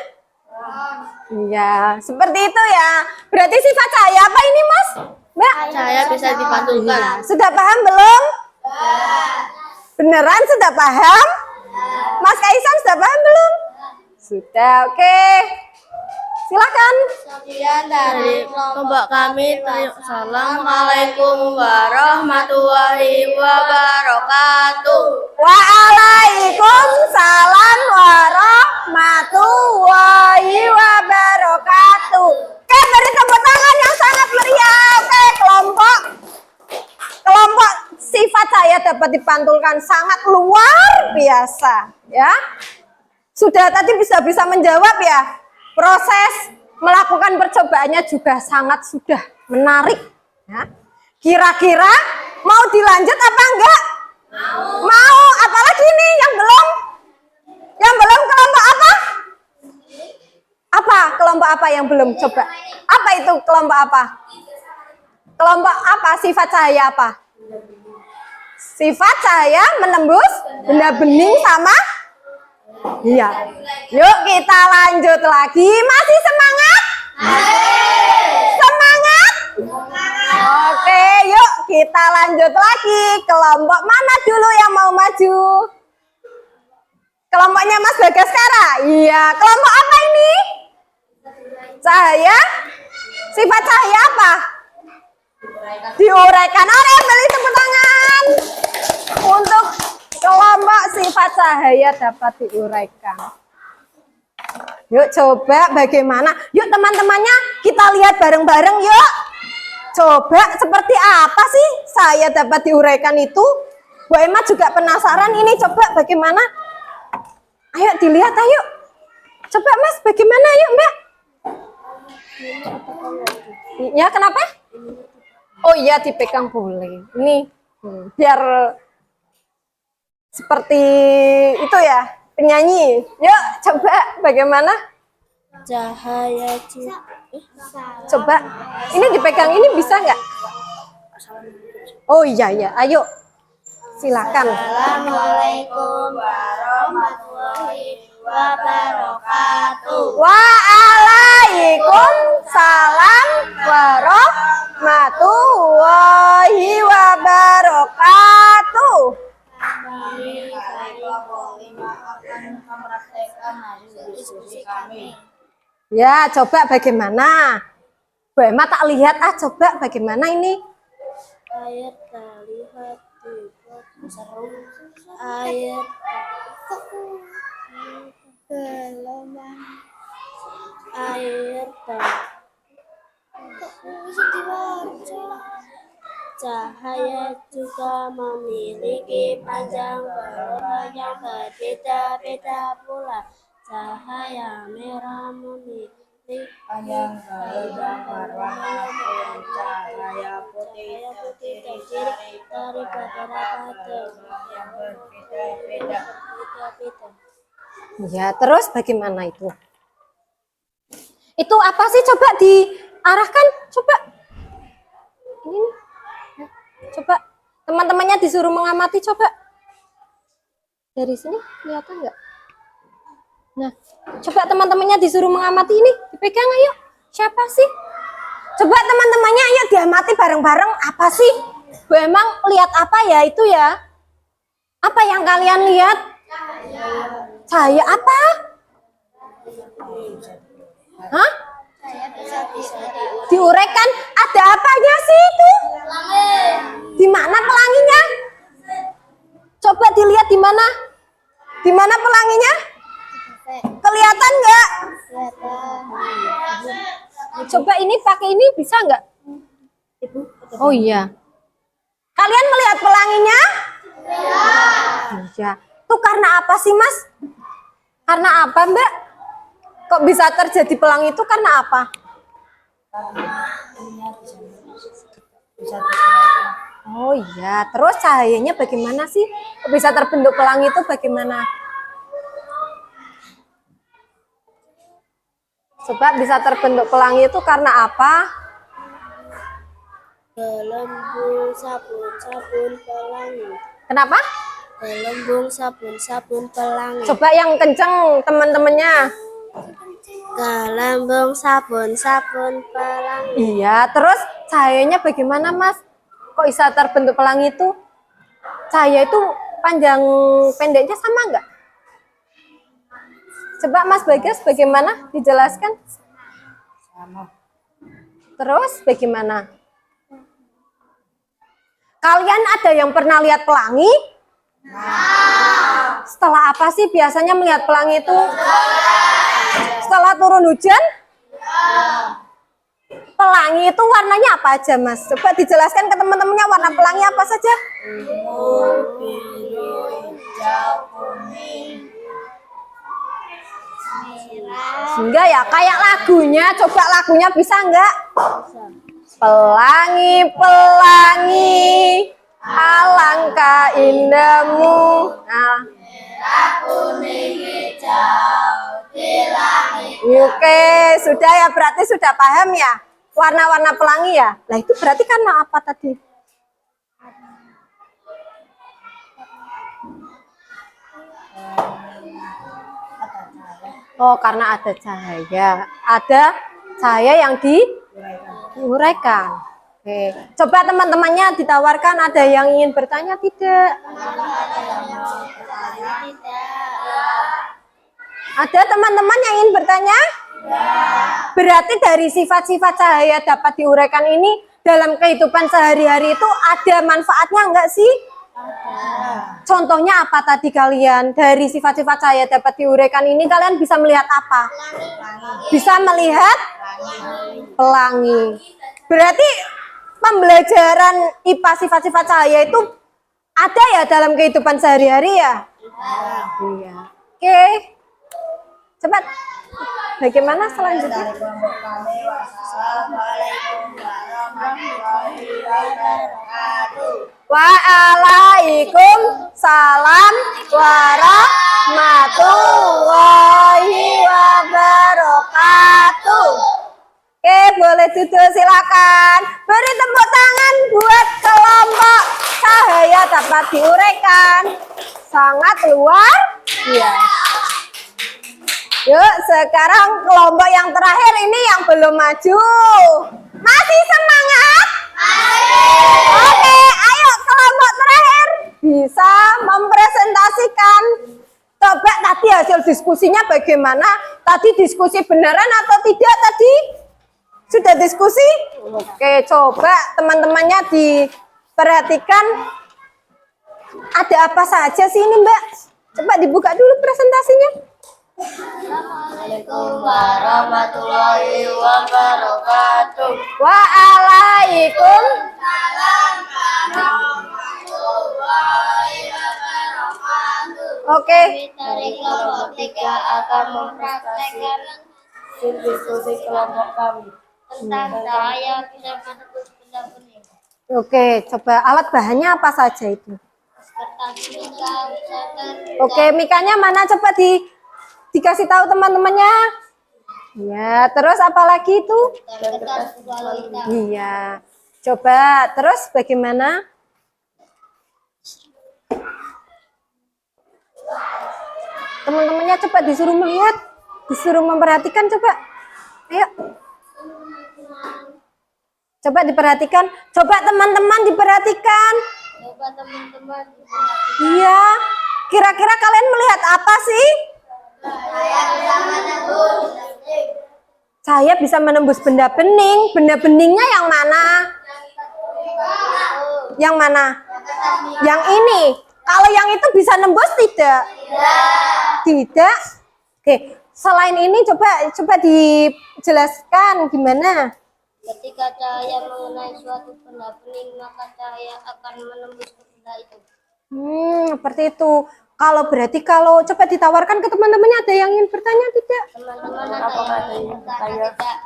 Iya, seperti itu ya. Berarti sifat cahaya apa ini, Mas? Mbak?
Cahaya bisa dipantulkan.
Sudah paham belum? Beneran sudah paham? Mas Kaisan sudah paham belum? Sudah, oke. Silakan.
Sekian dari kelompok kami. Assalamualaikum warahmatullahi wabarakatuh.
Waalaikumsalam warahmatullahi wabarakatuh. Oke, beri tepuk tangan yang sangat meriah. Oke, kelompok sifat saya dapat dipantulkan sangat luar biasa, ya. Sudah tadi bisa menjawab ya. Proses melakukan percobaannya juga sangat sudah menarik, ya. Kira-kira mau dilanjut apa enggak? Mau, apalagi nih yang belum? Yang belum kelompok apa? Apa? Kelompok apa yang belum? Coba. Apa itu kelompok apa? Kelompok apa? Sifat cahaya apa? Sifat cahaya menembus benda bening sama? Iya. Yuk kita lanjut lagi. Masih semangat? Semangat? Oke, yuk kita lanjut lagi. Kelompok mana dulu yang mau maju? Kelompoknya Mas Bagaskara? Iya. Kelompok apa ini? Cahaya? Sifat cahaya apa? Diuraikan. Oke, beri tepuk tangan. Untuk kelompok sifat cahaya dapat diuraikan. Yuk coba bagaimana? Yuk teman-temannya kita lihat bareng-bareng yuk. Coba seperti apa sih saya dapat diuraikan itu? Bu Emma juga penasaran ini, coba bagaimana? Ayo dilihat, ayo. Coba Mas, bagaimana yuk Mbak? Ya kenapa? Oh iya dipegang boleh. Ini biar seperti itu ya, penyanyi. Yuk coba bagaimana?
Cahaya
Coba, ini dipegang ini bisa nggak? Oh iya ya, ayo silakan.
Assalamualaikum warahmatullahi wabarakatuh.
Waalaikumsalam warahmatullahi wabarakatuh.
Kami dari kelompok 5 akan mempraktekkan hasil diskusi kami.
Ya, coba bagaimana? Bu Emma tak lihat, coba bagaimana ini?
Saya terlihat di Air gelombang air cahaya juga memiliki panjang gelombang yang berbeda-beda pula. Cahaya merah memiliki panjang gelombang berwarna merah. Cahaya putih terdiri dari beberapa gelombang yang berbeda-beda.
Ya, terus bagaimana itu? Itu apa sih? Coba diarahkan, coba. Ini. Ya, coba teman-temannya disuruh mengamati, coba. Dari sini kelihatan nggak? Nah, coba teman-temannya disuruh mengamati ini, dipegang ayo. Siapa sih? Coba teman-temannya ayo diamati bareng-bareng, apa sih? Bu emang lihat apa ya itu ya? Apa yang kalian lihat? Cahaya apa? Hah? Diuraikan, ada apanya sih itu? Di mana pelanginya? Coba dilihat di mana? Di mana pelanginya? Kelihatan nggak? Coba ini pakai ini bisa nggak? Oh iya. Kalian melihat pelanginya? Iya. Itu karena apa sih, Mas? Karena apa, Mbak? Kok bisa terjadi pelangi itu karena apa? Oh iya, terus cahayanya bagaimana sih? Kok bisa terbentuk pelangi itu bagaimana? Coba bisa terbentuk pelangi itu karena apa?
Gelembung sabun pelangi.
Kenapa?
Gelembung sabun pelangi.
Coba yang kenceng teman-temannya.
Gelembung sabun pelangi.
Iya, terus cahayanya bagaimana, Mas? Kok bisa terbentuk pelangi itu? Cahaya itu panjang pendeknya sama enggak? Coba Mas Bagas bagaimana? Dijelaskan. Terus bagaimana? Kalian ada yang pernah lihat pelangi? Setelah apa sih biasanya melihat pelangi itu? Setelah turun hujan? Pelangi itu warnanya apa aja, Mas? Coba dijelaskan ke teman-temannya warna pelangi apa saja?
Biru, hijau, kuning.
Enggak ya, kayak lagunya. Coba lagunya bisa enggak? Pelangi, pelangi, alangkah indahmu. Nah. Oke, sudah ya, berarti sudah paham ya warna-warna pelangi ya. Lah itu berarti karena apa tadi? Oh, karena ada cahaya. Ada cahaya yang diuraikan. Oke. Coba teman-temannya ditawarkan, ada yang ingin bertanya tidak? Ada teman-teman yang ingin bertanya? Berarti dari sifat-sifat cahaya dapat diuraikan ini dalam kehidupan sehari-hari itu ada manfaatnya enggak sih? Contohnya apa tadi kalian? Dari sifat-sifat cahaya dapat diuraikan ini kalian bisa melihat apa? Bisa melihat pelangi. Berarti pembelajaran IPA sifat-sifat cahaya itu ada ya dalam kehidupan sehari-hari ya? Iya. Oke. Cepat. Bagaimana selanjutnya? Waalaikumsalam warahmatullahi wabarakatuh. Oke, boleh duduk silakan. Beri tepuk tangan buat kelompok cahaya dapat diuraikan. Sangat luar biasa. Yuk, sekarang kelompok yang terakhir ini yang belum maju. Masih semangat? Oke, ayo kelompok terakhir bisa mempresentasikan. Coba tadi hasil diskusinya bagaimana? Tadi diskusi beneran atau tidak tadi? Sudah diskusi? Oke, coba teman-temannya diperhatikan. Ada apa saja sih ini, Mbak? Coba dibuka dulu presentasinya.
Assalamualaikum warahmatullahi wabarakatuh.
Waalaikum. Oke.
Dari kelompok 3 akan mempraktekkan diskusi kelompok kami tentang cahaya bisa menembus benda bening.
Oke, coba alat bahannya apa saja itu?
Kertas mika, senter,
Oke, mikanya mana? Coba dikasih tahu teman-temannya. Ya, terus apa lagi itu?
dan kertas walau hitam.
Iya. Coba terus bagaimana? Teman-temannya coba disuruh melihat, disuruh memperhatikan coba. Ayo. Coba diperhatikan. Coba teman-teman diperhatikan.
Coba teman-teman
Iya. Kira-kira kalian melihat apa sih? Cahaya bisa menembus benda bening. Benda beningnya yang mana? Yang mana? Yang ini. Kalau yang itu bisa nembus tidak? Tidak. Oke. Selain ini coba dijelaskan gimana?
ketika cahaya mengenai suatu benda bening, maka cahaya akan menembus ke benda itu.
Seperti itu. Kalau coba ditawarkan ke teman-temannya, ada yang ingin bertanya tidak?
Teman-teman ada yang bertanya tidak?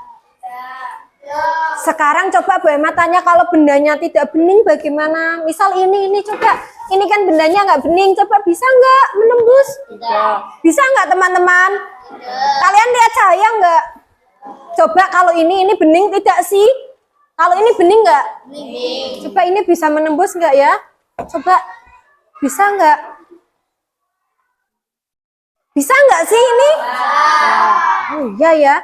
Sekarang coba Bu Emma tanya kalau bendanya tidak bening bagaimana? Misal ini coba, ini kan bendanya nggak bening, coba bisa nggak menembus?
Tidak.
Bisa nggak teman-teman? Kalian lihat cahaya nggak? Coba kalau ini bening tidak sih? Kalau ini bening nggak? Coba ini bisa menembus nggak ya? Coba bisa nggak? Bisa nggak sih ini? Oh, iya ya.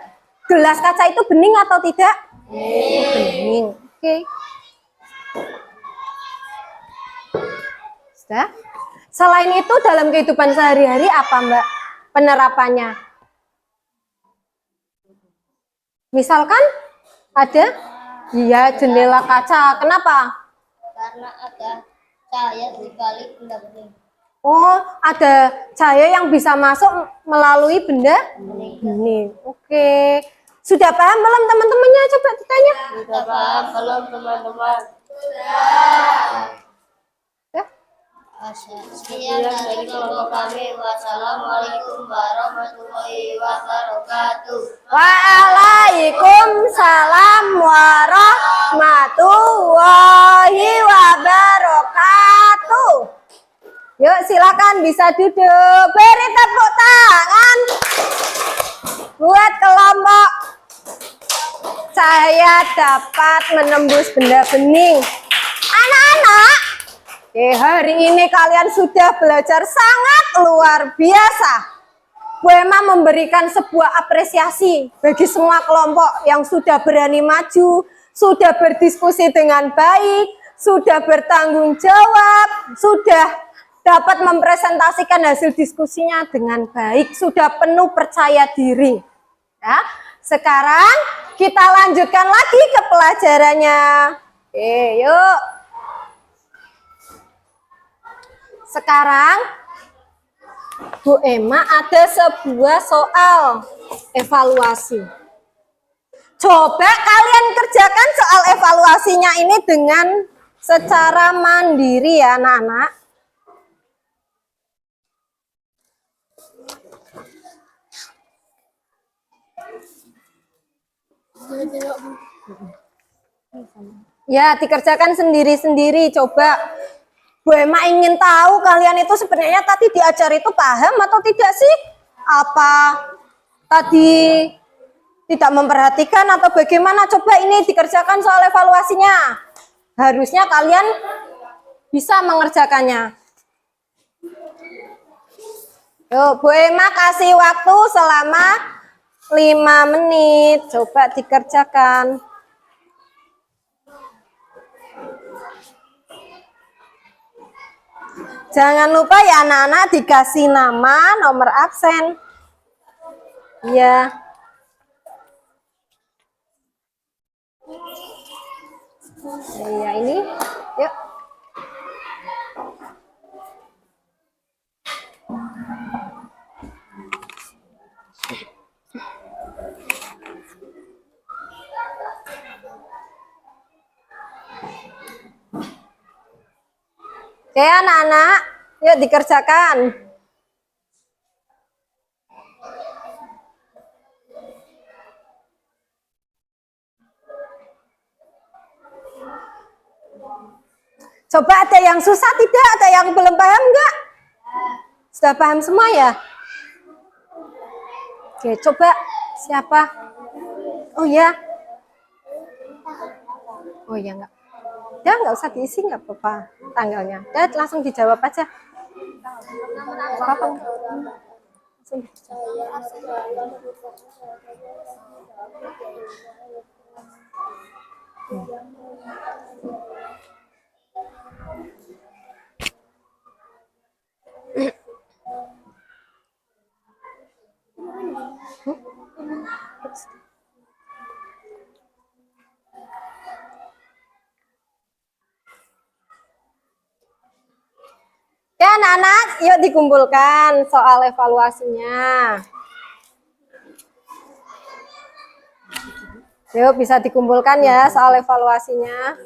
Gelas kaca itu bening atau tidak? Bening. Oke. Sudah. Selain itu dalam kehidupan sehari-hari apa Mbak penerapannya? Misalkan ada? Iya, jendela kaca. Kenapa?
Karena ada cahaya di balik benda bening.
Oh, ada cahaya yang bisa masuk melalui benda bening. Oke. Sudah paham belum teman-temannya? Coba ditanya.
Sudah paham belum teman-teman?
Ya.
Sekian dari kelompok kami. Wassalamualaikum warahmatullahi wabarakatuh.
Waalaikumsalam warahmatullahi wabarakatuh. Yuk silakan bisa duduk. Beri tepuk tangan buat kelompok cahaya dapat menembus benda bening. Anak-anak, hari ini kalian sudah belajar sangat luar biasa. Bu Emma memberikan sebuah apresiasi bagi semua kelompok yang sudah berani maju, sudah berdiskusi dengan baik, sudah bertanggung jawab, sudah dapat mempresentasikan hasil diskusinya dengan baik, sudah penuh percaya diri. Ya, sekarang kita lanjutkan lagi ke pelajarannya. Oke, yuk. Sekarang Bu Emma ada sebuah soal evaluasi. Coba kalian kerjakan soal evaluasinya ini dengan secara mandiri ya anak-anak. Ya, dikerjakan sendiri-sendiri. Coba Bu Emma ingin tahu kalian itu sebenarnya tadi diajar itu paham atau tidak sih? Apa tadi tidak memperhatikan atau bagaimana? Coba ini dikerjakan soal evaluasinya. Harusnya kalian bisa mengerjakannya. Yuk, Bu Emma kasih waktu selama 5 menit. Coba dikerjakan. Jangan lupa ya anak-anak dikasih nama, nomor absen. Iya. Iya ini. Yuk. Oke, anak-anak, yuk dikerjakan. Coba ada yang susah tidak? Ada yang belum paham enggak? Sudah paham semua ya? Oke, coba siapa? Oh ya. Oh ya enggak. Ya enggak usah diisi enggak apa-apa tanggalnya. Ya langsung dijawab aja. Apa? Langsung. Ya anak-anak, yuk dikumpulkan soal evaluasinya. Yuk bisa dikumpulkan ya soal evaluasinya.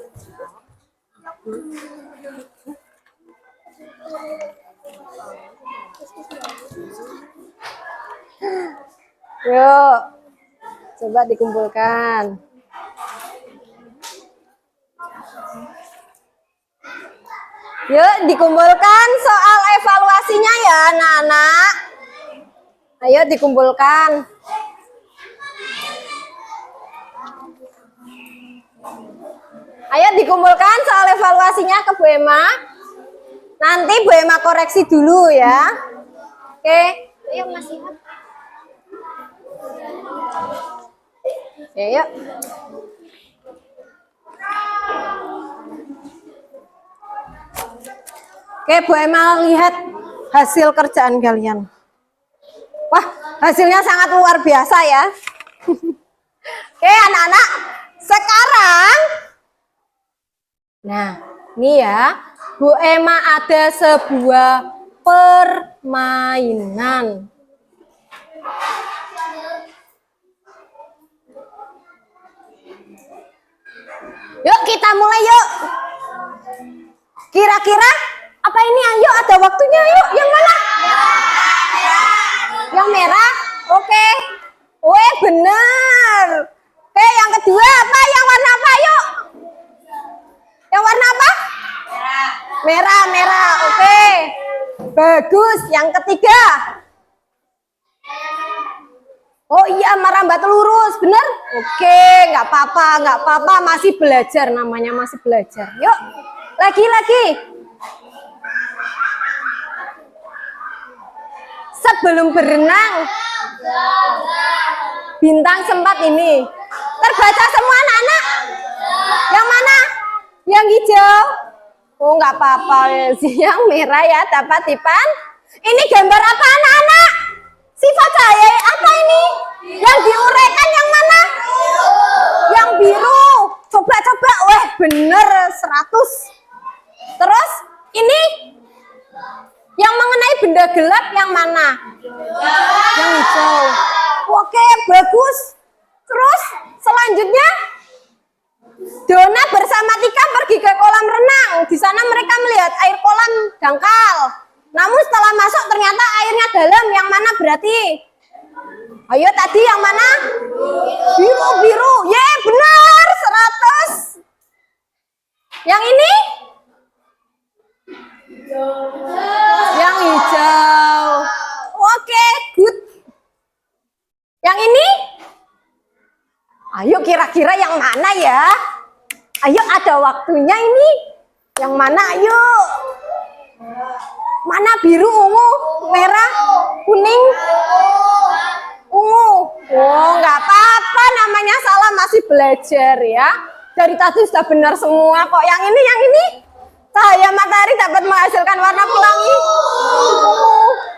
Yuk, coba dikumpulkan. Yuk dikumpulkan soal evaluasinya ya anak-anak. Ayo dikumpulkan. Ayo dikumpulkan soal evaluasinya ke Bu Ema. Nanti Bu Ema koreksi dulu ya. Oke.
Ayo Mas Ihab.
Oke, yuk. Oke, Bu Ema lihat hasil kerjaan kalian. Wah, hasilnya sangat luar biasa ya. Oke, anak-anak. Sekarang, nah, ini ya, Bu Ema ada sebuah permainan. Yuk kita mulai yuk. Kira-kira apa ini? Ayo ada waktunya yuk. Yang mana? Yang merah. Oke. Weh bener. Oke yang kedua apa? Yang warna apa? Yuk. Yang warna apa? Merah. Merah. Oke. Bagus. Yang ketiga. Oh iya, merambat lurus, bener? Oke, nggak apa-apa, masih belajar namanya, masih belajar. Yuk, lagi. Sebelum berenang, bintang sempat ini. Terbaca semua anak-anak? Yang mana? Yang hijau? Oh, nggak apa-apa, yang merah ya, dapat Tipan. Ini gambar apa anak-anak? Sifat cahaya apa ini? Yang diuraikan yang mana? Yang biru. Coba. Wah, bener 100. Terus ini yang mengenai benda gelap yang mana? Yang hijau. Oke, bagus. Terus selanjutnya Dona bersama Tika pergi ke kolam renang. Di sana mereka melihat air kolam dangkal. Namun setelah masuk ternyata airnya dalam. Yang mana berarti? Ayo tadi yang mana? Biru. Ye, benar 100. Yang ini? Yang hijau. Oke, good. Yang ini? Ayo kira-kira yang mana ya? Ayo ada waktunya ini. Yang mana ayo? Mana biru, ungu, merah, kuning, ungu. Oh, nggak apa-apa, namanya salah, masih belajar ya. Dari tadi sudah benar semua kok. Yang ini. Cahaya matahari dapat menghasilkan warna pelangi.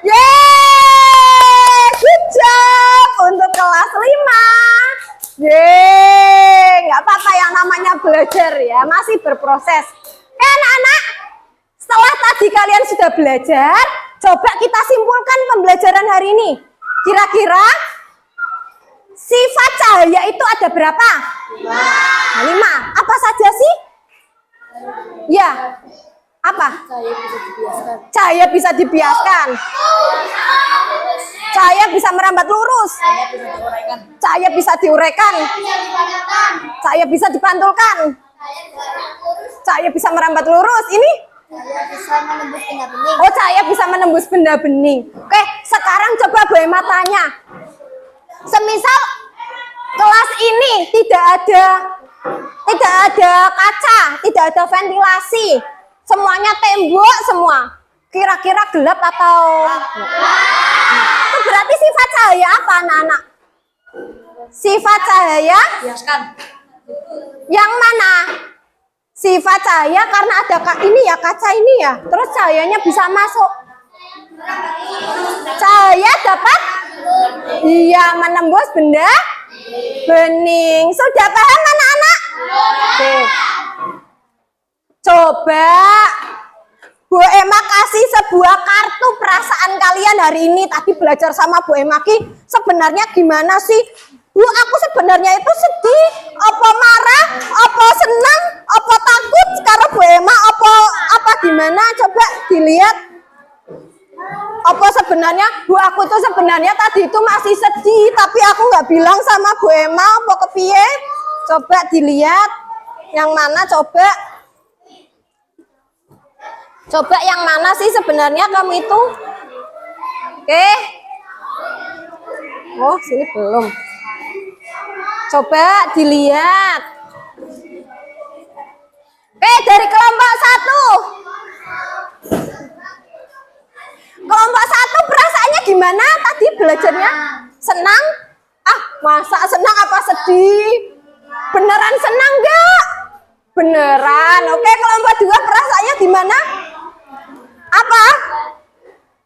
Yeay, good job untuk kelas 5. Yeay, nggak apa-apa yang namanya belajar ya, masih berproses. Anak-anak, setelah tadi kalian sudah belajar, coba kita simpulkan pembelajaran hari ini. Kira-kira sifat cahaya itu ada berapa? 5. Apa saja sih? Ya, Apa?
Cahaya bisa dibiaskan.
Cahaya bisa dibiaskan. Cahaya bisa merambat lurus. Cahaya bisa diuraikan. Cahaya bisa dipantulkan. Cahaya bisa merambat lurus. Ini?
Bisa menembus benda bening.
Oh, cahaya bisa menembus benda bening. Oke, sekarang coba Bu Emma tanya. Semisal kelas ini tidak ada kaca, tidak ada ventilasi, semuanya tembok semua. Kira-kira gelap atau itu berarti sifat cahaya apa, anak-anak? Sifat cahaya yang mana? Sifat cahaya karena ada ini ya, kaca ini ya, terus cahayanya bisa masuk. Cahaya dapat menembus benda bening. Sudah paham anak-anak? Oke. Coba Bu Emma kasih sebuah kartu perasaan kalian hari ini. Tadi belajar sama Bu Emma Ki, sebenarnya gimana sih? Bu, aku sebenarnya itu sedih, apa marah, apa senang, apa takut sekarang Bu Emma, apa gimana? Coba dilihat. Apa sebenarnya Bu, aku tuh sebenarnya tadi itu masih sedih, tapi aku nggak bilang sama Bu Emma apa kepiye. Coba dilihat yang mana, coba yang mana sih sebenarnya kamu itu. Oke. Oh, sini belum. Coba dilihat. Oke, dari kelompok 1. Kelompok 1 perasaannya gimana tadi belajarnya? Senang? Ah, masa senang apa sedih? Beneran senang gak? Beneran. Oke, kelompok 2 perasaannya gimana? Apa?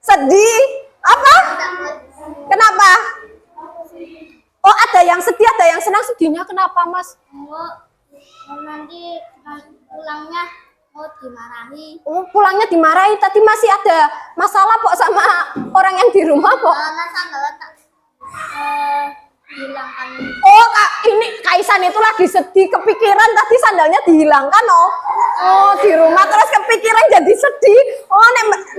Sedih? Apa? Kenapa? Oh, ada yang sedih, ada yang senang. Sedihnya kenapa, Mas?
Nanti pulangnya mau dimarahi.
Oh, pulangnya dimarahi. Tadi masih ada masalah kok sama orang yang di rumah kok.
Karena sandal tak hilangkan.
Oh, Kak, ini Kaisan itu lagi sedih, kepikiran tadi sandalnya dihilangkan, oh. Oh, di rumah terus kepikiran jadi sedih. Oh,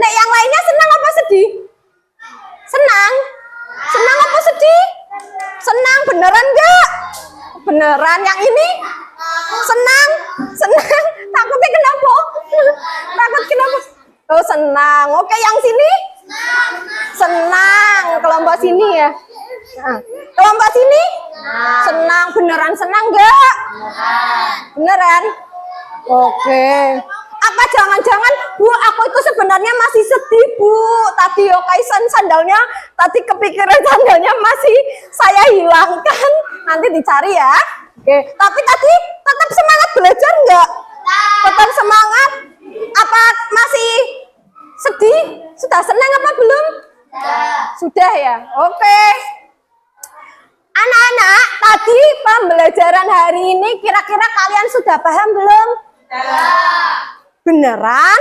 nek yang lainnya senang apa sedih? Senang? Senang apa sedih? Senang, beneran enggak? Beneran. Yang ini? Senang? Senang? Takutnya kenapa? Takut kenapa? Oh, senang. Oke, yang sini? Senang. Kelompok sini ya? Nah, kelompok sini? Senang. Beneran senang enggak? Beneran? Oke. Apa jangan-jangan Bu, aku itu sebenarnya masih sedih Bu. Tadi Kaisan sandalnya, tadi kepikiran sandalnya masih saya hilangkan. Nanti dicari ya. Oke. Tapi tadi tetap semangat belajar enggak? Tetap semangat? Apa masih sedih? Sudah senang apa belum? Sudah ya? Oke. Anak-anak, tadi pembelajaran hari ini kira-kira kalian sudah paham belum? Beneran?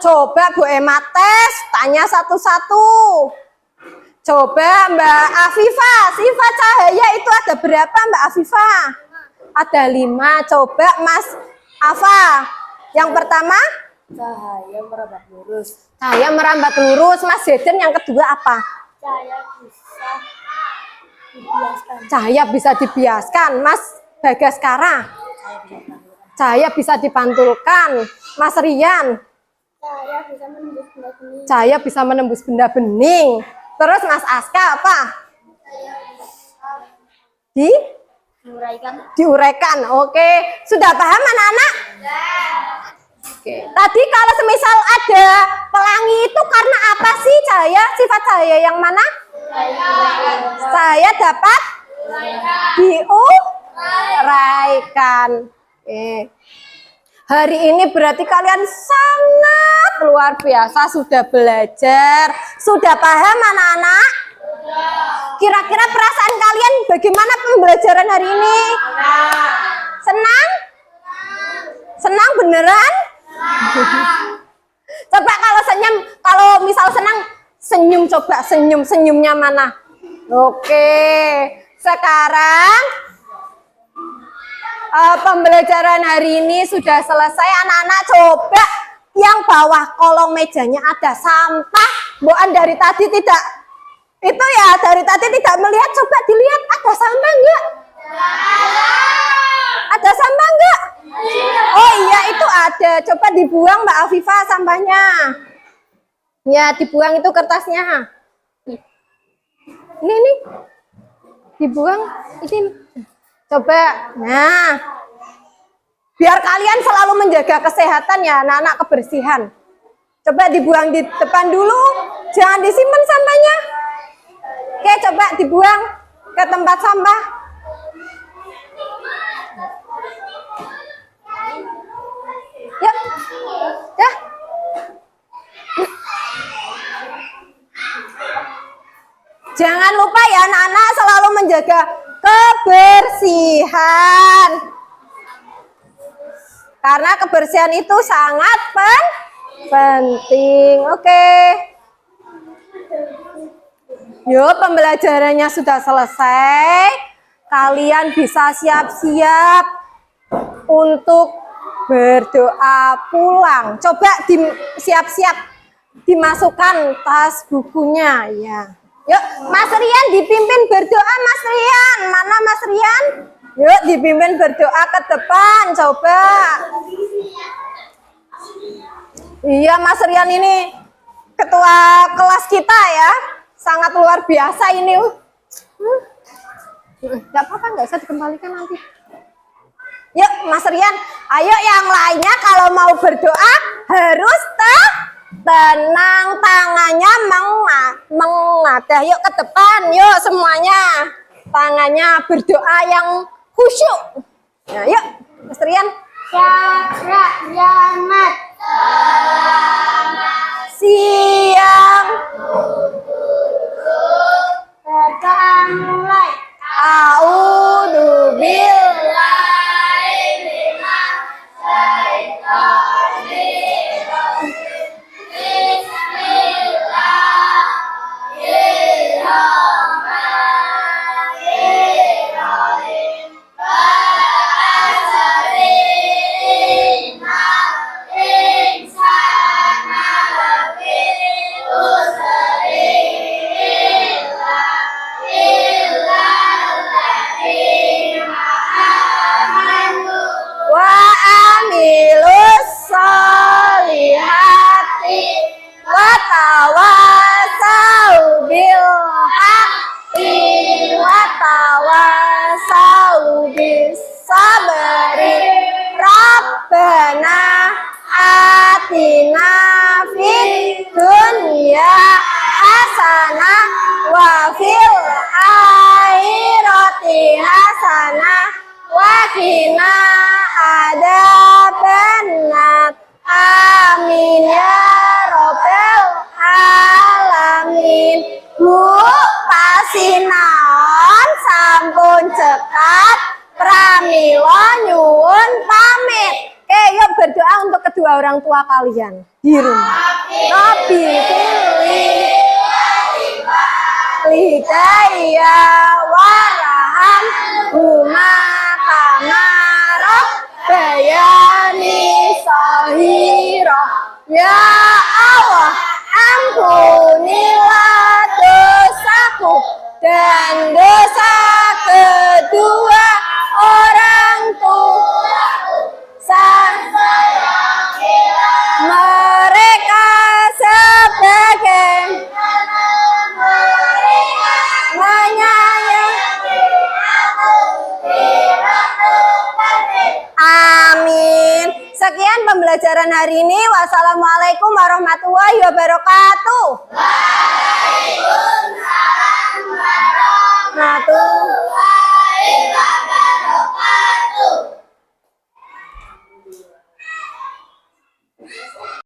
Coba Bu Emma tes, tanya satu-satu. Coba Mbak Afifah, sifat cahaya itu ada berapa Mbak Afifah? Ada 5. Coba Mas Afa. Yang pertama?
Cahaya merambat lurus.
Cahaya merambat lurus. Mas Deden yang kedua apa?
Cahaya bisa dibiaskan.
Cahaya bisa dibiaskan. Mas Bagaskara? Cahaya bisa dipantulkan. Mas Rian?
Cahaya bisa menembus benda bening.
Cahaya bisa menembus benda bening. Terus Mas Aska apa? Diuraikan. Oke. Sudah paham anak-anak? Oke. Tadi kalau semisal ada pelangi itu karena apa sih cahaya? Sifat cahaya yang mana? Cahaya dapat diuraikan. Oke. Hari ini berarti kalian sangat luar biasa sudah belajar. Sudah paham anak-anak? Kira-kira perasaan kalian bagaimana pembelajaran hari ini? Senang? Senang beneran? Coba kalau senyum, kalau misal senang, senyum coba, senyumnya mana? Oke. Sekarang Pembelajaran hari ini sudah selesai. Anak-anak coba yang bawah kolong mejanya ada sampah. Bukan dari tadi tidak itu ya, dari tadi tidak melihat. Coba dilihat ada sampah enggak? Ada sampah enggak? Oh iya itu ada. Coba dibuang Mbak Afifah sampahnya. Ya dibuang itu kertasnya. Ini dibuang ini. Coba. Nah. Biar kalian selalu menjaga kesehatan ya anak-anak, kebersihan. Coba dibuang di depan dulu. Jangan disimpan sampahnya. Oke, coba dibuang ke tempat sampah. Yuk. Ya. Jangan lupa ya anak-anak selalu menjaga kebersihan. Karena kebersihan itu sangat penting. Oke. Yuk, pembelajarannya sudah selesai. Kalian bisa siap-siap untuk berdoa pulang. Coba siap-siap dimasukkan tas bukunya ya. Yuk, Mas Rian dipimpin berdoa, Mas Rian. Mana Mas Rian? Yuk, dipimpin berdoa ke depan, coba. Iya, Mas Rian ini ketua kelas kita ya. Sangat luar biasa ini. Gak apa-apa, gak usah dikembalikan nanti. Yuk, Mas Rian. Ayo yang lainnya kalau mau berdoa harus tenang, tangannya mengadah. Yuk ke depan, yuk semuanya. Tangannya berdoa yang khusyuk. Nah, yuk, Mas Rian.
Selamat
Siang.
berdoa mulai.
A'udzu billahi wa amilus solihati wa tawasau bil haqqi wa tawasau bis sabri. Rabbana atina fid dunya hasanah wa fil akhirati hasanah wa qina adzabannar. Amin ya robbal alamin. Bu, pasinaon sampun cekat pramila nyuwun pamit. Oke, yuk berdoa untuk kedua orang tua kalian di rumah. Rabbi lidaya waraham huma kamarok bayani sahiro. Ya Allah, ampunilah dosaku dan dosa kedua orang tuaku. Mereka sebagai menyayangi. Amin. Sekian pembelajaran hari ini. Wassalamualaikum warahmatullahi wabarakatuh.